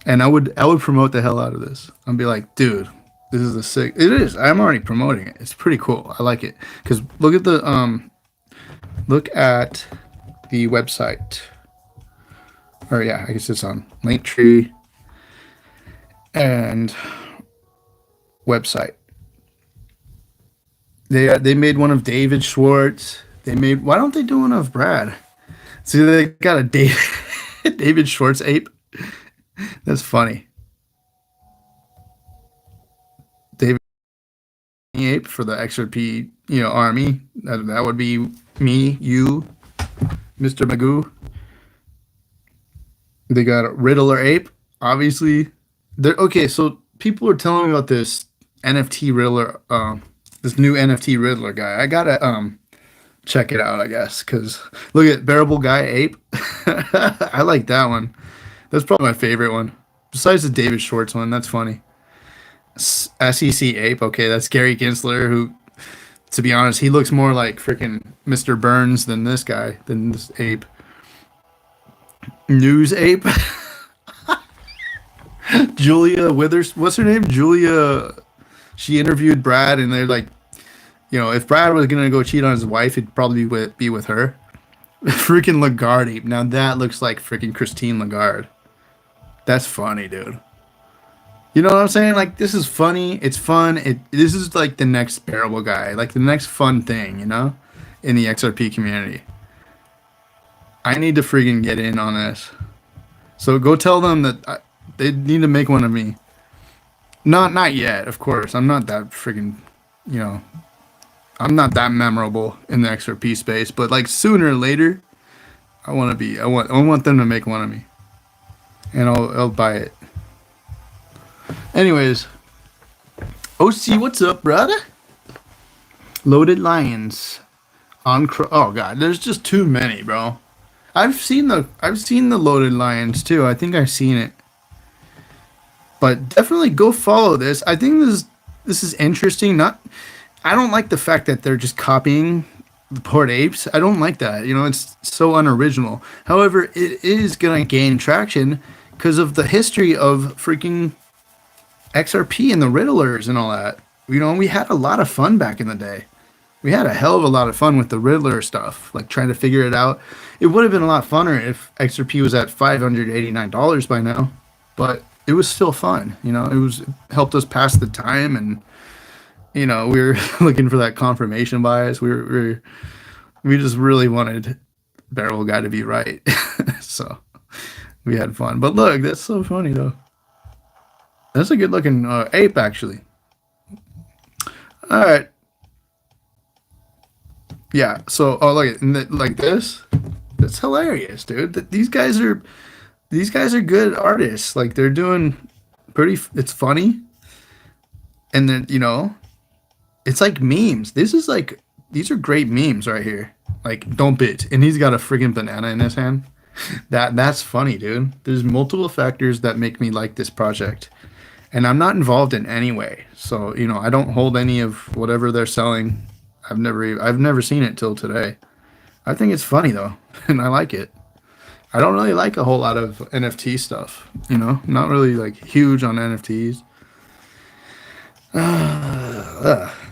And I would promote the hell out of this. I'd be like, dude, this is a sick. It is. I'm already promoting it. It's pretty cool. I like it. Because look at the website. Or yeah, I guess it's on Linktree and website. They made one of David Schwartz. Why don't they do one of Brad? See, they got a David Schwartz ape. That's funny. David ape for the XRP, army. That would be me, you, Mr. Magoo. They got Riddler Ape. Obviously, they're okay. So people are telling me about this NFT Riddler, this new NFT Riddler guy. I gotta check it out, I guess, because look at Bearable Guy Ape. I like that one. That's probably my favorite one. Besides the David Schwartz one, that's funny. SEC Ape. Okay, that's Gary Gensler, who, to be honest, he looks more like freaking Mr. Burns than this guy, than this ape. News Ape. Julia Withers. What's her name? Julia. She interviewed Brad, and they're like, if Brad was gonna go cheat on his wife, it'd probably be with her. Freaking Lagarde Ape. Now that looks like freaking Christine Lagarde. That's funny, dude. You know what I'm saying? Like, this is funny. It's fun. This is like the next bearable guy, like the next fun thing, in the XRP community. I need to freaking get in on this. So go tell them that they need to make one of me. Not yet, of course. I'm not that freaking, I'm not that memorable in the XRP space. But like sooner or later, I want them to make one of me, and I'll buy it. Anyways, O.C., what's up, brother? Loaded Lions on oh god, there's just too many, bro. I've seen the Loaded Lions too. I think I've seen it, but definitely go follow this. I think this is interesting. I don't like the fact that they're just copying the Bored Apes. I don't like that. It's so unoriginal. However, it is gonna gain traction because of the history of freaking XRP and the Riddlers and all that. We had a lot of fun back in the day. We had a hell of a lot of fun with the Riddler stuff, like trying to figure it out. It would have been a lot funner if XRP was at $589 by now, but it was still fun. It helped us pass the time, and we were looking for that confirmation bias. We just really wanted Barrel Guy to be right, so we had fun. But look, that's so funny though. That's a good looking ape, actually. All right. Yeah. So, look at like this. That's hilarious, dude. These guys are good artists. Like, they're doing pretty. It's funny, and then it's like memes. These are great memes right here. Like, don't bit, and he's got a friggin' banana in his hand. That's funny, dude. There's multiple factors that make me like this project. And I'm not involved in any way. So, I don't hold any of whatever they're selling. I've never seen it till today. I think it's funny though, and I like it. I don't really like a whole lot of NFT stuff, not really like huge on NFTs.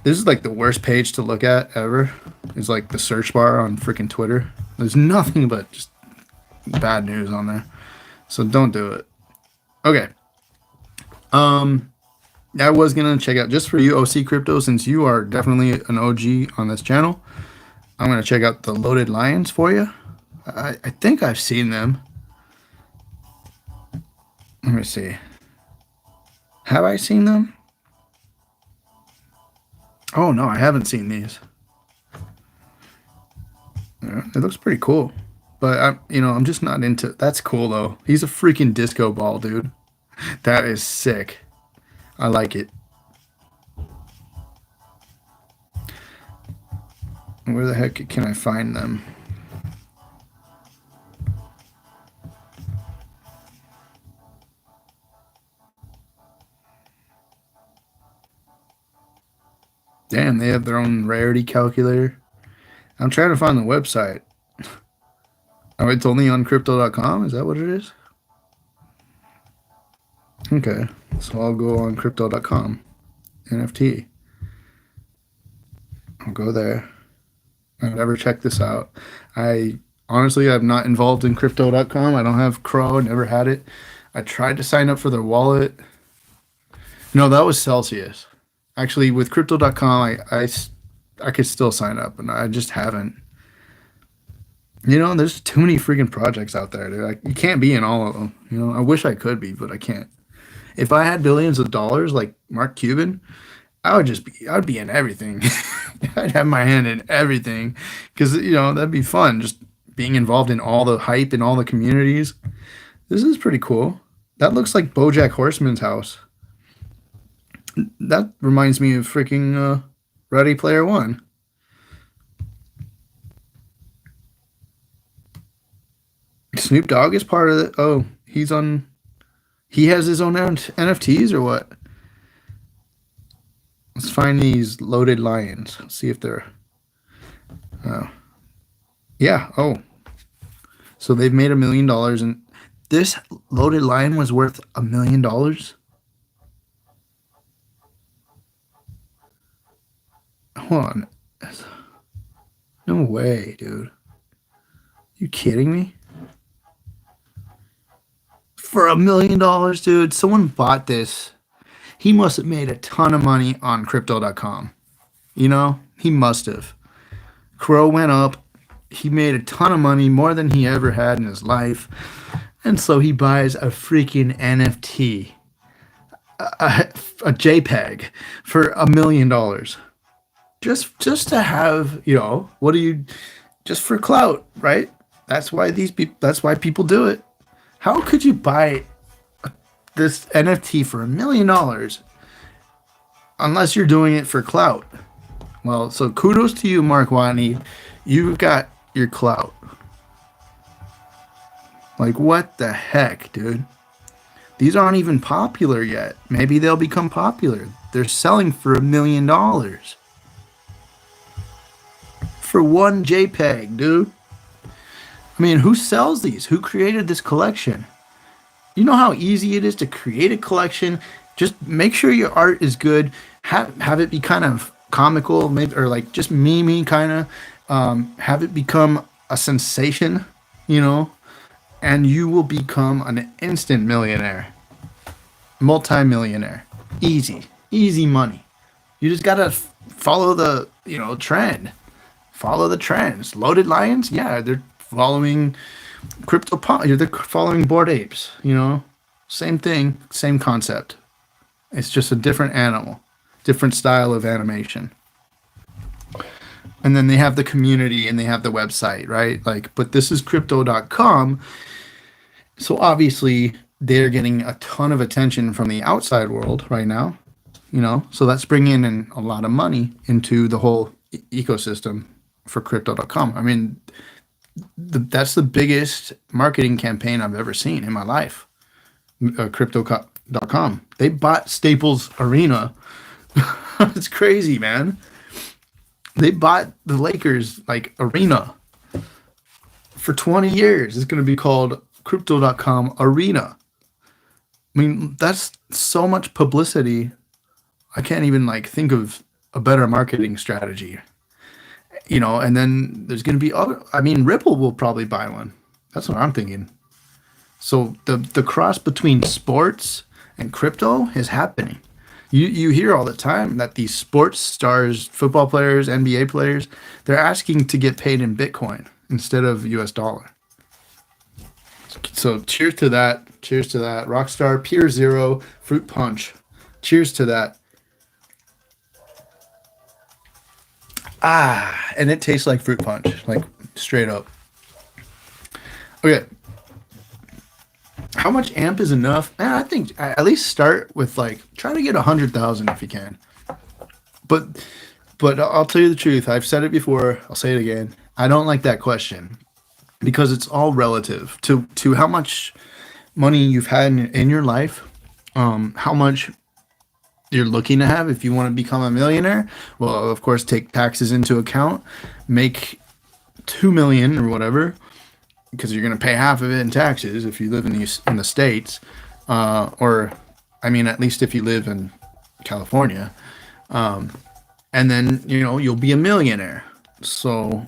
This is like the worst page to look at ever. It's like the search bar on freaking Twitter. There's nothing but just bad news on there. So don't do it. Okay. I was gonna check out, just for you, OC Crypto, since you are definitely an OG on this channel, I'm gonna check out the Loaded Lions for you. I think I've seen them. Let me see. Have I seen them? Oh no, I haven't seen these. Yeah, it looks pretty cool, but I'm just not into. That's cool though. He's a freaking disco ball, dude. That is sick. I like it. Where the heck can I find them? Damn, they have their own rarity calculator. I'm trying to find the website. Oh, it's only on crypto.com? Is that what it is? Okay, so I'll go on crypto.com. NFT. I'll go there. I've never checked this out. I'm not involved in crypto.com. I don't have Crow, never had it. I tried to sign up for their wallet. No, that was Celsius. Actually, with crypto.com, I could still sign up, and I just haven't. There's too many freaking projects out there, dude. You can't be in all of them. I wish I could be, but I can't. If I had billions of dollars like Mark Cuban, I would be in everything. I'd have my hand in everything because, that'd be fun. Just being involved in all the hype in all the communities. This is pretty cool. That looks like BoJack Horseman's house. That reminds me of freaking Ready Player One. Snoop Dogg is part of it. Oh, he has his own NFTs or what? Let's find these loaded lions. Let's see if they're. Oh, yeah. Oh, so they've made $1 million, and this loaded lion was worth $1 million. Hold on. No way, dude. You kidding me? For $1 million, dude. Someone bought this. He must have made a ton of money on crypto.com. You know, he must have. Crow went up. He made a ton of money, more than he ever had in his life. And so he buys a freaking NFT, a JPEG for $1 million. Just to have, you know, what do you, just for clout, right? That's why people do it. How could you buy this NFT for $1 million unless you're doing it for clout? Well, so kudos to you, Mark Watney. You've got your clout. Like, what the heck, dude? These aren't even popular yet. Maybe they'll become popular. They're selling for $1 million. For one JPEG, dude. I mean, who sells these? Who created this collection? You know how easy it is to create a collection? Just make sure your art is good. Have it be kind of comical, maybe, or like just memey kind of. Have it become a sensation, you know, and you will become an instant millionaire, multi-millionaire. Easy money. You just gotta follow the, you know, trend. Follow the trends. Loaded lions, yeah, they're following they're following Bored Apes, you know, same thing, same concept. It's just a different animal, different style of animation. And then they have the community and they have the website, right? Like, but this is crypto.com. So obviously they're getting a ton of attention from the outside world right now, you know, so that's bringing in a lot of money into the whole ecosystem for crypto.com. I mean, that's the biggest marketing campaign I've ever seen in my life. Crypto.com. They bought Staples Arena. It's crazy, man. They bought the Lakers like arena for 20 years. It's going to be called Crypto.com Arena. I mean, that's so much publicity. I can't even like think of a better marketing strategy. You know, and then there's going to be other. I mean, Ripple will probably buy one. That's what I'm thinking. So the cross between sports and crypto is happening. You hear all the time that these sports stars, football players, NBA players, they're asking to get paid in Bitcoin instead of US dollar. So cheers to that. Cheers to that. Rockstar, Pier Zero, Fruit Punch. Cheers to that. And it tastes like fruit punch, like straight up. Okay. How much amp is enough? I think at least start with like, try to get 100,000 if you can. But I'll tell you the truth. I've said it before. I'll say it again. I don't like that question because it's all relative to how much money you've had in your life, how much you're looking to have. If you want to become a millionaire, well, of course, take taxes into account, make 2 million or whatever, because you're going to pay half of it in taxes if you live in the States, or I mean, at least if you live in California, and then, you know, you'll be a millionaire. So,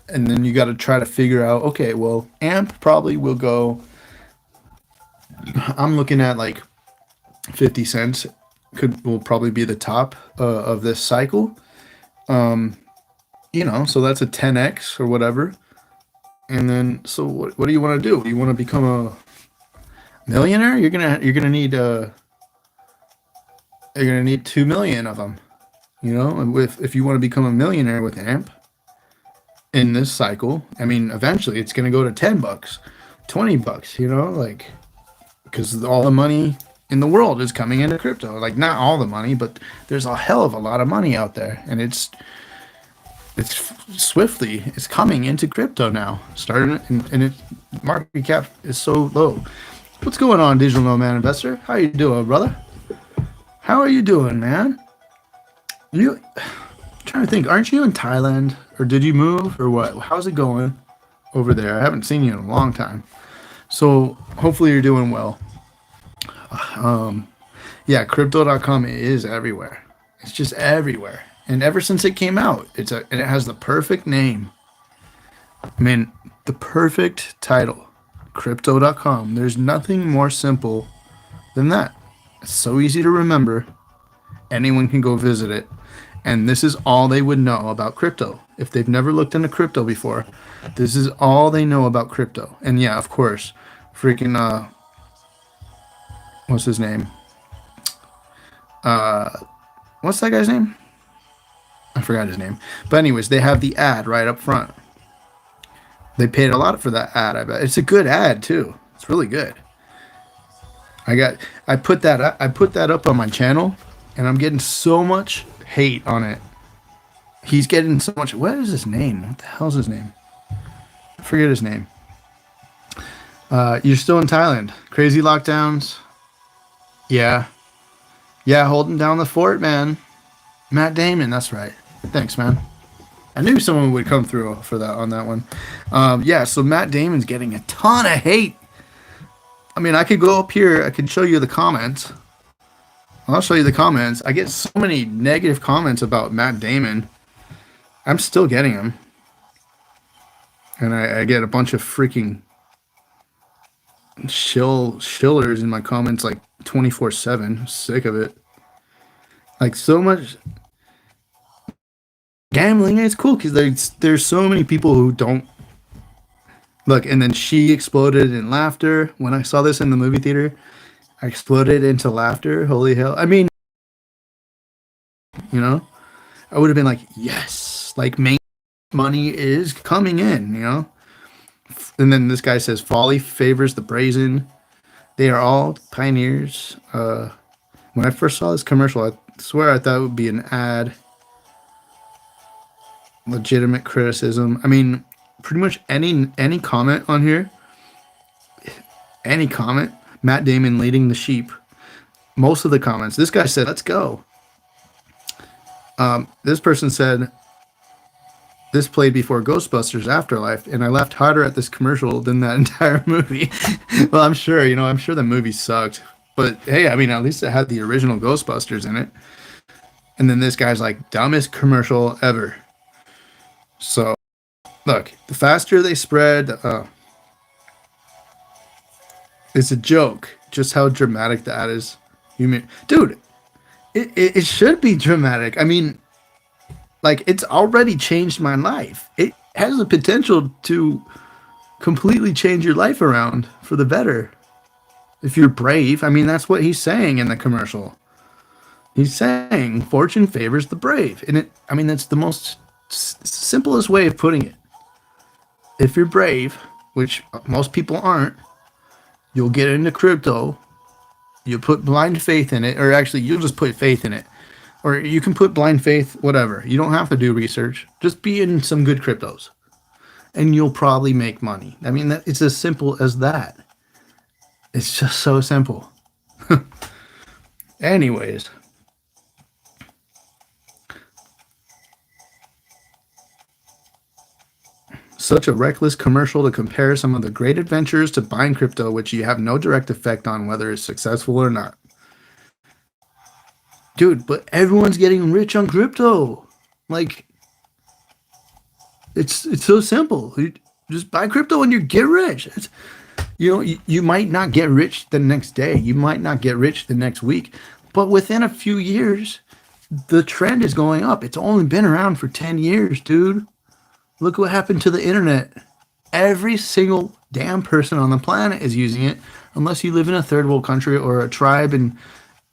and then you got to try to figure out, okay, well, amp probably will go, I'm looking at like 50 cents will probably be the top of this cycle. You know, so that's a 10x or whatever. And then, so what do you want to do? You want to become a millionaire? You're gonna need 2 million of them. You know, and if you want to become a millionaire with AMP, in this cycle. I mean, eventually it's going to go to $10, $20, like, because all the money in the world is coming into crypto. Like, not all the money, but there's a hell of a lot of money out there, and it's coming into crypto now. Starting, and its market cap is so low. What's going on, digital nomad investor? How you doing, brother? How are you doing, man? You I'm trying to think. Aren't you in Thailand, or did you move, or what? How's it going over there? I haven't seen you in a long time. So hopefully you're doing well. Yeah, crypto.com is everywhere. It's just everywhere. And ever since it came out, and it has the perfect name. I mean, the perfect title. Crypto.com. There's nothing more simple than that. It's so easy to remember. Anyone can go visit it. And this is all they would know about crypto. If they've never looked into crypto before, this is all they know about crypto. And yeah, of course, freaking what's his name? What's that guy's name? I forgot his name. But anyways, they have the ad right up front. They paid a lot for that ad, I bet. It's a good ad too. It's really good. I put that up on my channel, and I'm getting so much hate on it. He's getting so much. What is his name? What the hell's his name? I forget his name. You're still in Thailand. Crazy lockdowns. Yeah. Yeah, holding down the fort, man. Matt Damon, that's right. Thanks, man. I knew someone would come through for that on that one. Yeah, so Matt Damon's getting a ton of hate. I mean, I could go up here. I could show you the comments. I'll show you the comments. I get so many negative comments about Matt Damon. I'm still getting them. And I get a bunch of freaking shillers in my comments like 24/7. Sick of it. Like, so much gambling. It's cool because there's so many people who don't look. And then she exploded in laughter when I saw this in the movie theater. I exploded into laughter. Holy hell! I mean, I would have been like, yes, like, main money is coming in, And then this guy says, folly favors the brazen. They are all pioneers. When I first saw this commercial, I swear I thought it would be an ad. Legitimate criticism. I mean, pretty much any comment on here, any comment, Matt Damon leading the sheep. Most of the comments. This guy said, let's go. This person said, this played before Ghostbusters Afterlife, and I laughed harder at this commercial than that entire movie. Well, I'm sure, I'm sure the movie sucked. But hey, I mean, at least it had the original Ghostbusters in it. And then this guy's like, dumbest commercial ever. So, look, the faster they spread, it's a joke just how dramatic that is. Dude, it should be dramatic. I mean, like, it's already changed my life. It has the potential to completely change your life around for the better. If you're brave. I mean, that's what he's saying in the commercial. He's saying fortune favors the brave. And that's the most simplest way of putting it. If you're brave, which most people aren't, you'll get into crypto. You put blind faith in it, or actually you'll just put faith in it. Or you can put blind faith, whatever. You don't have to do research. Just be in some good cryptos. And you'll probably make money. I mean, it's as simple as that. It's just so simple. Anyways. Such a reckless commercial to compare some of the great adventures to buying crypto, which you have no direct effect on whether it's successful or not. Dude, but everyone's getting rich on crypto. Like, it's so simple. You just buy crypto and you get rich. You might not get rich the next day. You might not get rich the next week. But within a few years, the trend is going up. It's only been around for 10 years, dude. Look what happened to the internet. Every single damn person on the planet is using it, unless you live in a third world country or a tribe in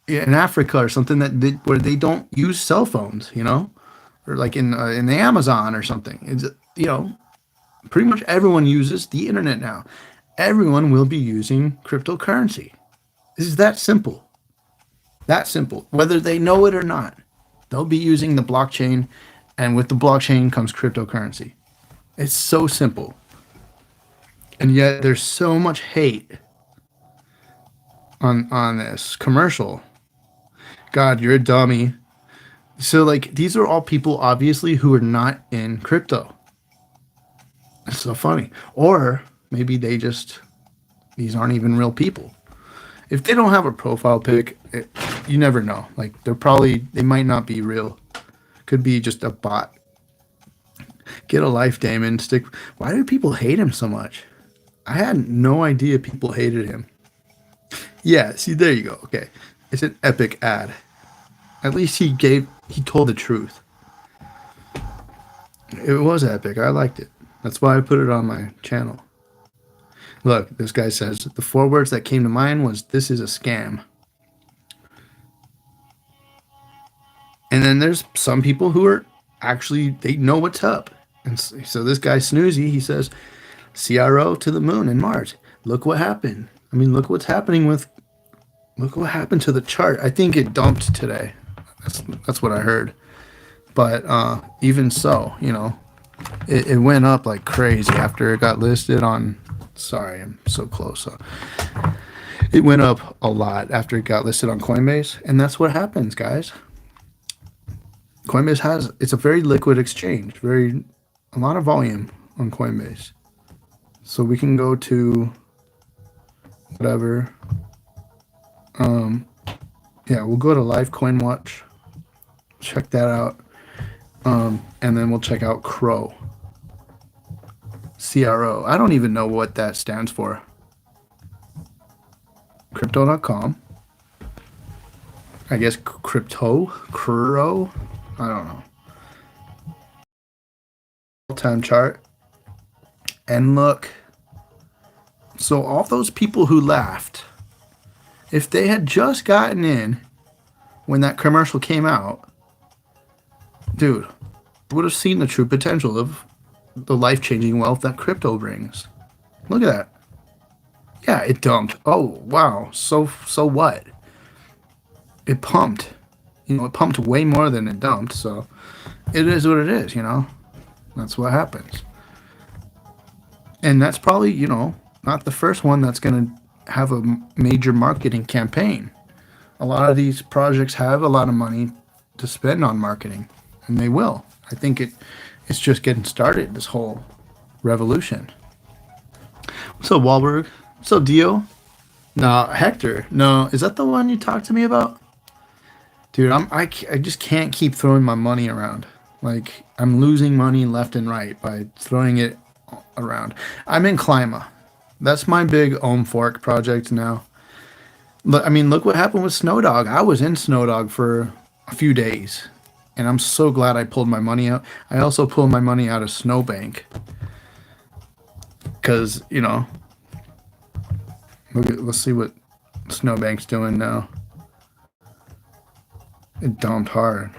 Africa or something where they don't use cell phones, or like in the Amazon or something. you know, pretty much everyone uses the internet now. Everyone will be using cryptocurrency. This is that simple. That simple. Whether they know it or not, they'll be using the blockchain, and with the blockchain comes cryptocurrency. It's so simple. And yet there's so much hate on this commercial. God, you're a dummy. So like these are all people obviously who are not in crypto. It's so funny. Or maybe these aren't even real people. If they don't have a profile pic, you never know. Like they might not be real. Could be just a bot. Get a life, Damon. Why do people hate him so much? I had no idea people hated him. Yeah, see, there you go. Okay. It's an epic ad. At least he told the truth. It was epic. I liked it. That's why I put it on my channel. Look, this guy says, the 4 words that came to mind was, "This is a scam." And then there's some people who are actually, they know what's up. And so this guy Snoozy, he says, CRO to the moon in Mars. Look what happened. I mean, look what happened to the chart. I think it dumped today. That's what I heard. But even so, it went up like crazy after it got listed on, sorry, I'm so close. It went up a lot after it got listed on Coinbase. And that's what happens, guys. Coinbase it's a very liquid exchange, a lot of volume on Coinbase. So we can go to whatever. Yeah, we'll go to Live Coin Watch. Check that out. And then we'll check out CRO. CRO. I don't even know what that stands for. Crypto.com. I guess CRO. I don't know. Time chart. And look. So all those people who laughed, if they had just gotten in when that commercial came out, dude, would have seen the true potential of the life-changing wealth that crypto brings. Look at that. Yeah, it dumped. Oh, wow. So what? It pumped. It pumped way more than it dumped, so it is what it is, That's what happens. And that's probably, not the first one that's going to have a major marketing campaign. A lot of these projects have a lot of money to spend on marketing, and they will. I think it's just getting started, this whole revolution. What's up, Wahlberg? What's up, Dio? No, Hector. No, is that the one you talked to me about? Dude, I just can't keep throwing my money around. Like, I'm losing money left and right by throwing it around. I'm in Clima. That's my big Ohm Fork project now. Look what happened with Snowdog. I was in Snowdog for a few days, and I'm so glad I pulled my money out. I also pulled my money out of Snowbank because, let's see what Snowbank's doing now. It dumped hard.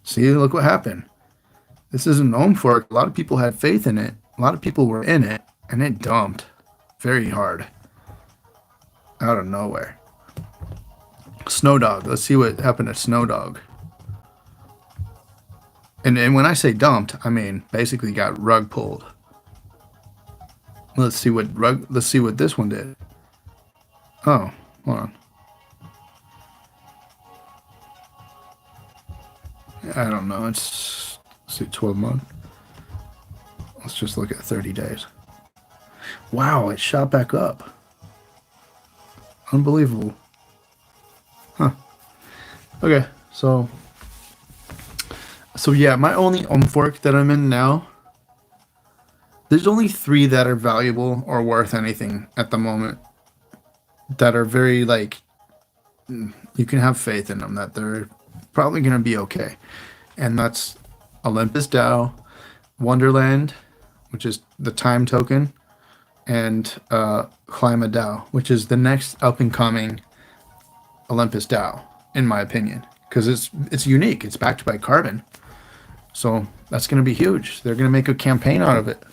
See, look what happened. This is an Ohm Fork. A lot of people had faith in it. A lot of people were in it, and it dumped very hard out of nowhere. Snowdog. Let's see what happened to Snowdog. And when I say dumped, I mean basically got rug pulled. Let's see what this one did. Oh, hold on. I don't know. Let's see, 12 months. Let's just look at 30 days. Wow, it shot back up. Unbelievable. Huh. Okay, so yeah, my only Ohm Fork that I'm in now, there's only 3 that are valuable or worth anything at the moment. That are very, you can have faith in them, that they're probably going to be okay. And that's Olympus DAO, Wonderland, which is the time token, and Clima DAO, which is the next up-and-coming Olympus DAO, in my opinion. Because it's unique. It's backed by carbon. So that's going to be huge. They're going to make a campaign out of it.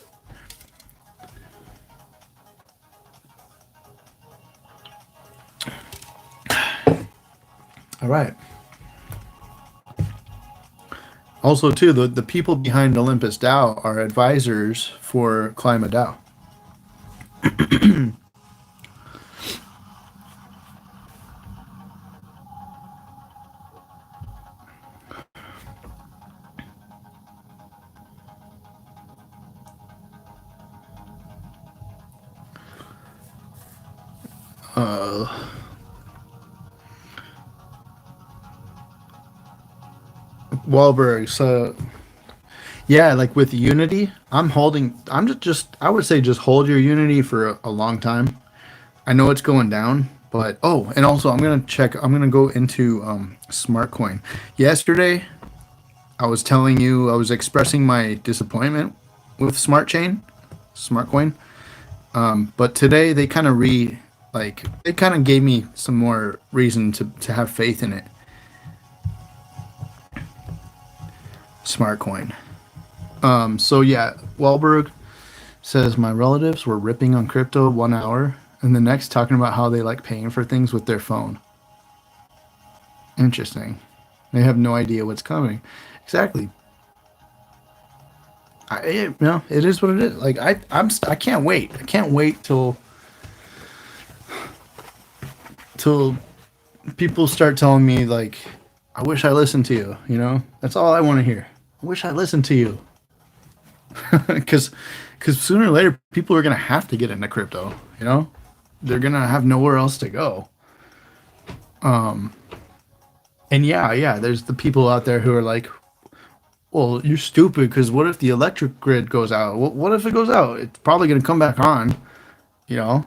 All right. Also, too, the people behind Olympus DAO are advisors for Climate DAO. Wahlberg. So yeah, like with Unity, I would say just hold your Unity for a long time. I know it's going down, but oh, and also I'm gonna go into Smart Coin. Yesterday, I was telling you I was expressing my disappointment with Smart Coin. But today they kind of they kind of gave me some more reason to have faith in it. Smart Coin. So yeah, Wahlberg says my relatives were ripping on crypto 1 hour, and the next talking about how they like paying for things with their phone. Interesting. They have no idea what's coming. Exactly. It is what it is. Like I can't wait. I can't wait till people start telling me like, I wish I listened to you. You know, that's all I want to hear. I wish I listened to you. Because sooner or later people are gonna have to get into crypto. You know, they're gonna have nowhere else to go. And yeah, there's the people out there who are like, well, you're stupid because what if the electric grid goes out? What if it goes out? It's probably gonna come back on. You know,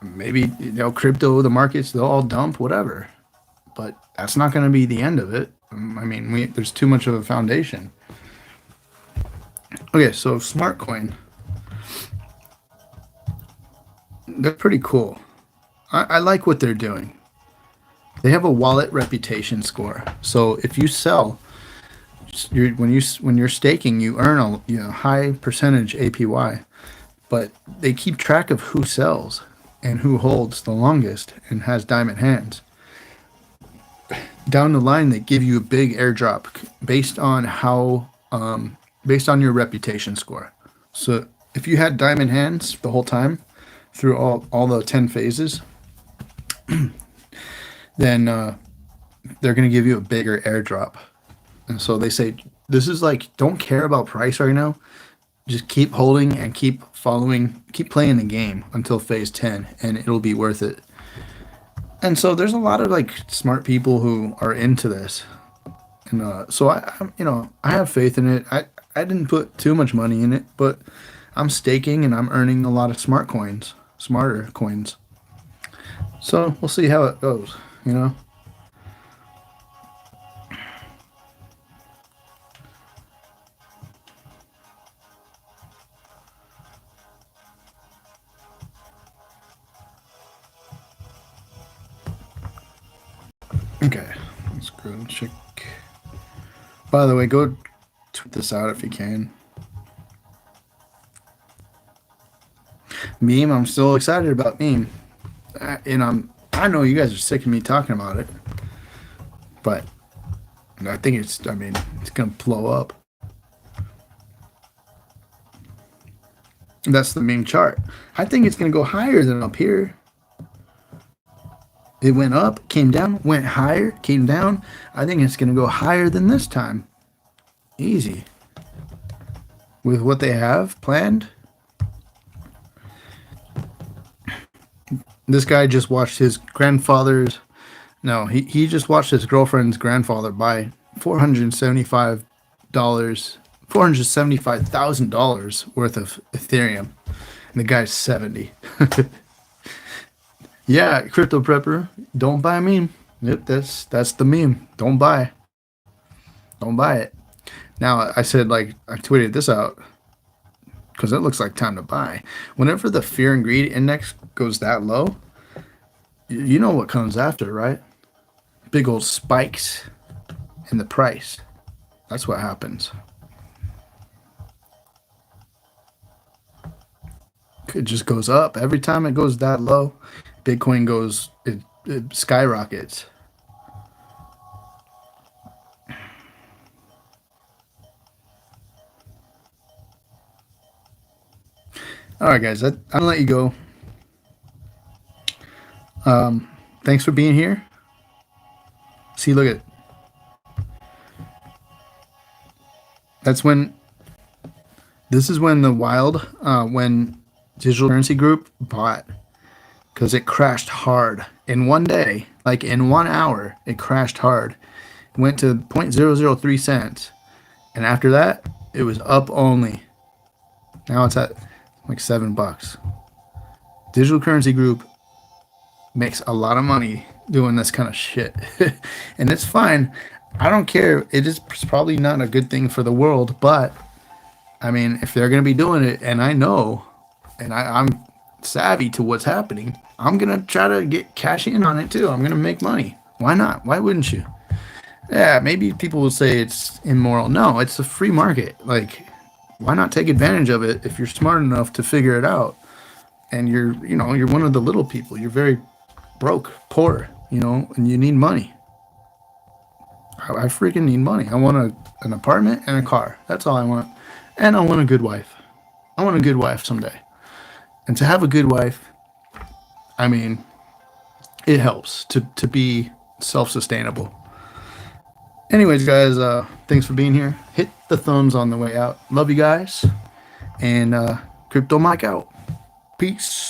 maybe crypto, the markets, they'll all dump, whatever. But that's not gonna be the end of it. I mean, there's too much of a foundation. Okay, so Smart Coin, they're pretty cool. I like what they're doing. They have a wallet reputation score. So if you sell, when you're staking, you earn a high percentage APY. But they keep track of who sells and who holds the longest and has diamond hands. Down the line, they give you a big airdrop based on your reputation score. So if you had diamond hands the whole time through all the 10 phases, then they're going to give you a bigger airdrop. And so they say, this is like, don't care about price right now. Just keep holding and keep playing the game until phase 10, and it'll be worth it. And so there's a lot of like smart people who are into this. And so I have faith in it. I didn't put too much money in it, but I'm staking and I'm earning a lot of smarter coins. So we'll see how it goes, you know? Okay, let's go and check. By the way, go tweet this out if you can. Meme, I'm still excited about meme. And I know you guys are sick of me talking about it, but I think it's gonna blow up. That's the meme chart. I think it's gonna go higher than up here. It went up, came down, went higher, came down. I think it's gonna go higher than this time. Easy. With what they have planned. This guy just watched his grandfather's. No, he just watched his girlfriend's grandfather buy $475,000 worth of Ethereum. And the guy's 70. Yeah, crypto prepper, don't buy a meme. Yep, that's the meme. Don't buy it. Now I said, like, I tweeted this out because it looks like time to buy. Whenever the fear and greed index goes that low, you know what comes after, right? Big old spikes in the price. That's what happens. it just goes up. Every time it goes that low, Bitcoin goes, it skyrockets. All right, guys, I'm gonna let you go. Thanks for being here. See, look at, that's when, this is when the wild, when Digital Currency Group bought, because it crashed hard in one day, like in 1 hour, it crashed hard. It went to 0.003 cents. And after that, it was up only. Now it's at like $7. Digital Currency Group makes a lot of money doing this kind of shit. And it's fine. I don't care. It is probably not a good thing for the world, but I mean, if they're going to be doing it, and I know, and I'm savvy to what's happening, I'm going to try to get cash in on it too. I'm going to make money. Why not? Why wouldn't you? Yeah, maybe people will say it's immoral. No, it's a free market. Like, why not take advantage of it if you're smart enough to figure it out? And you're one of the little people. You're very broke, poor, and you need money. I freaking need money. I want an apartment and a car. That's all I want. And I want a good wife. I want a good wife someday. And to have a good wife, I mean, it helps to be self-sustainable. Anyways, guys, thanks for being here. Hit the thumbs on the way out. Love you guys. And Crypto Mike out. Peace.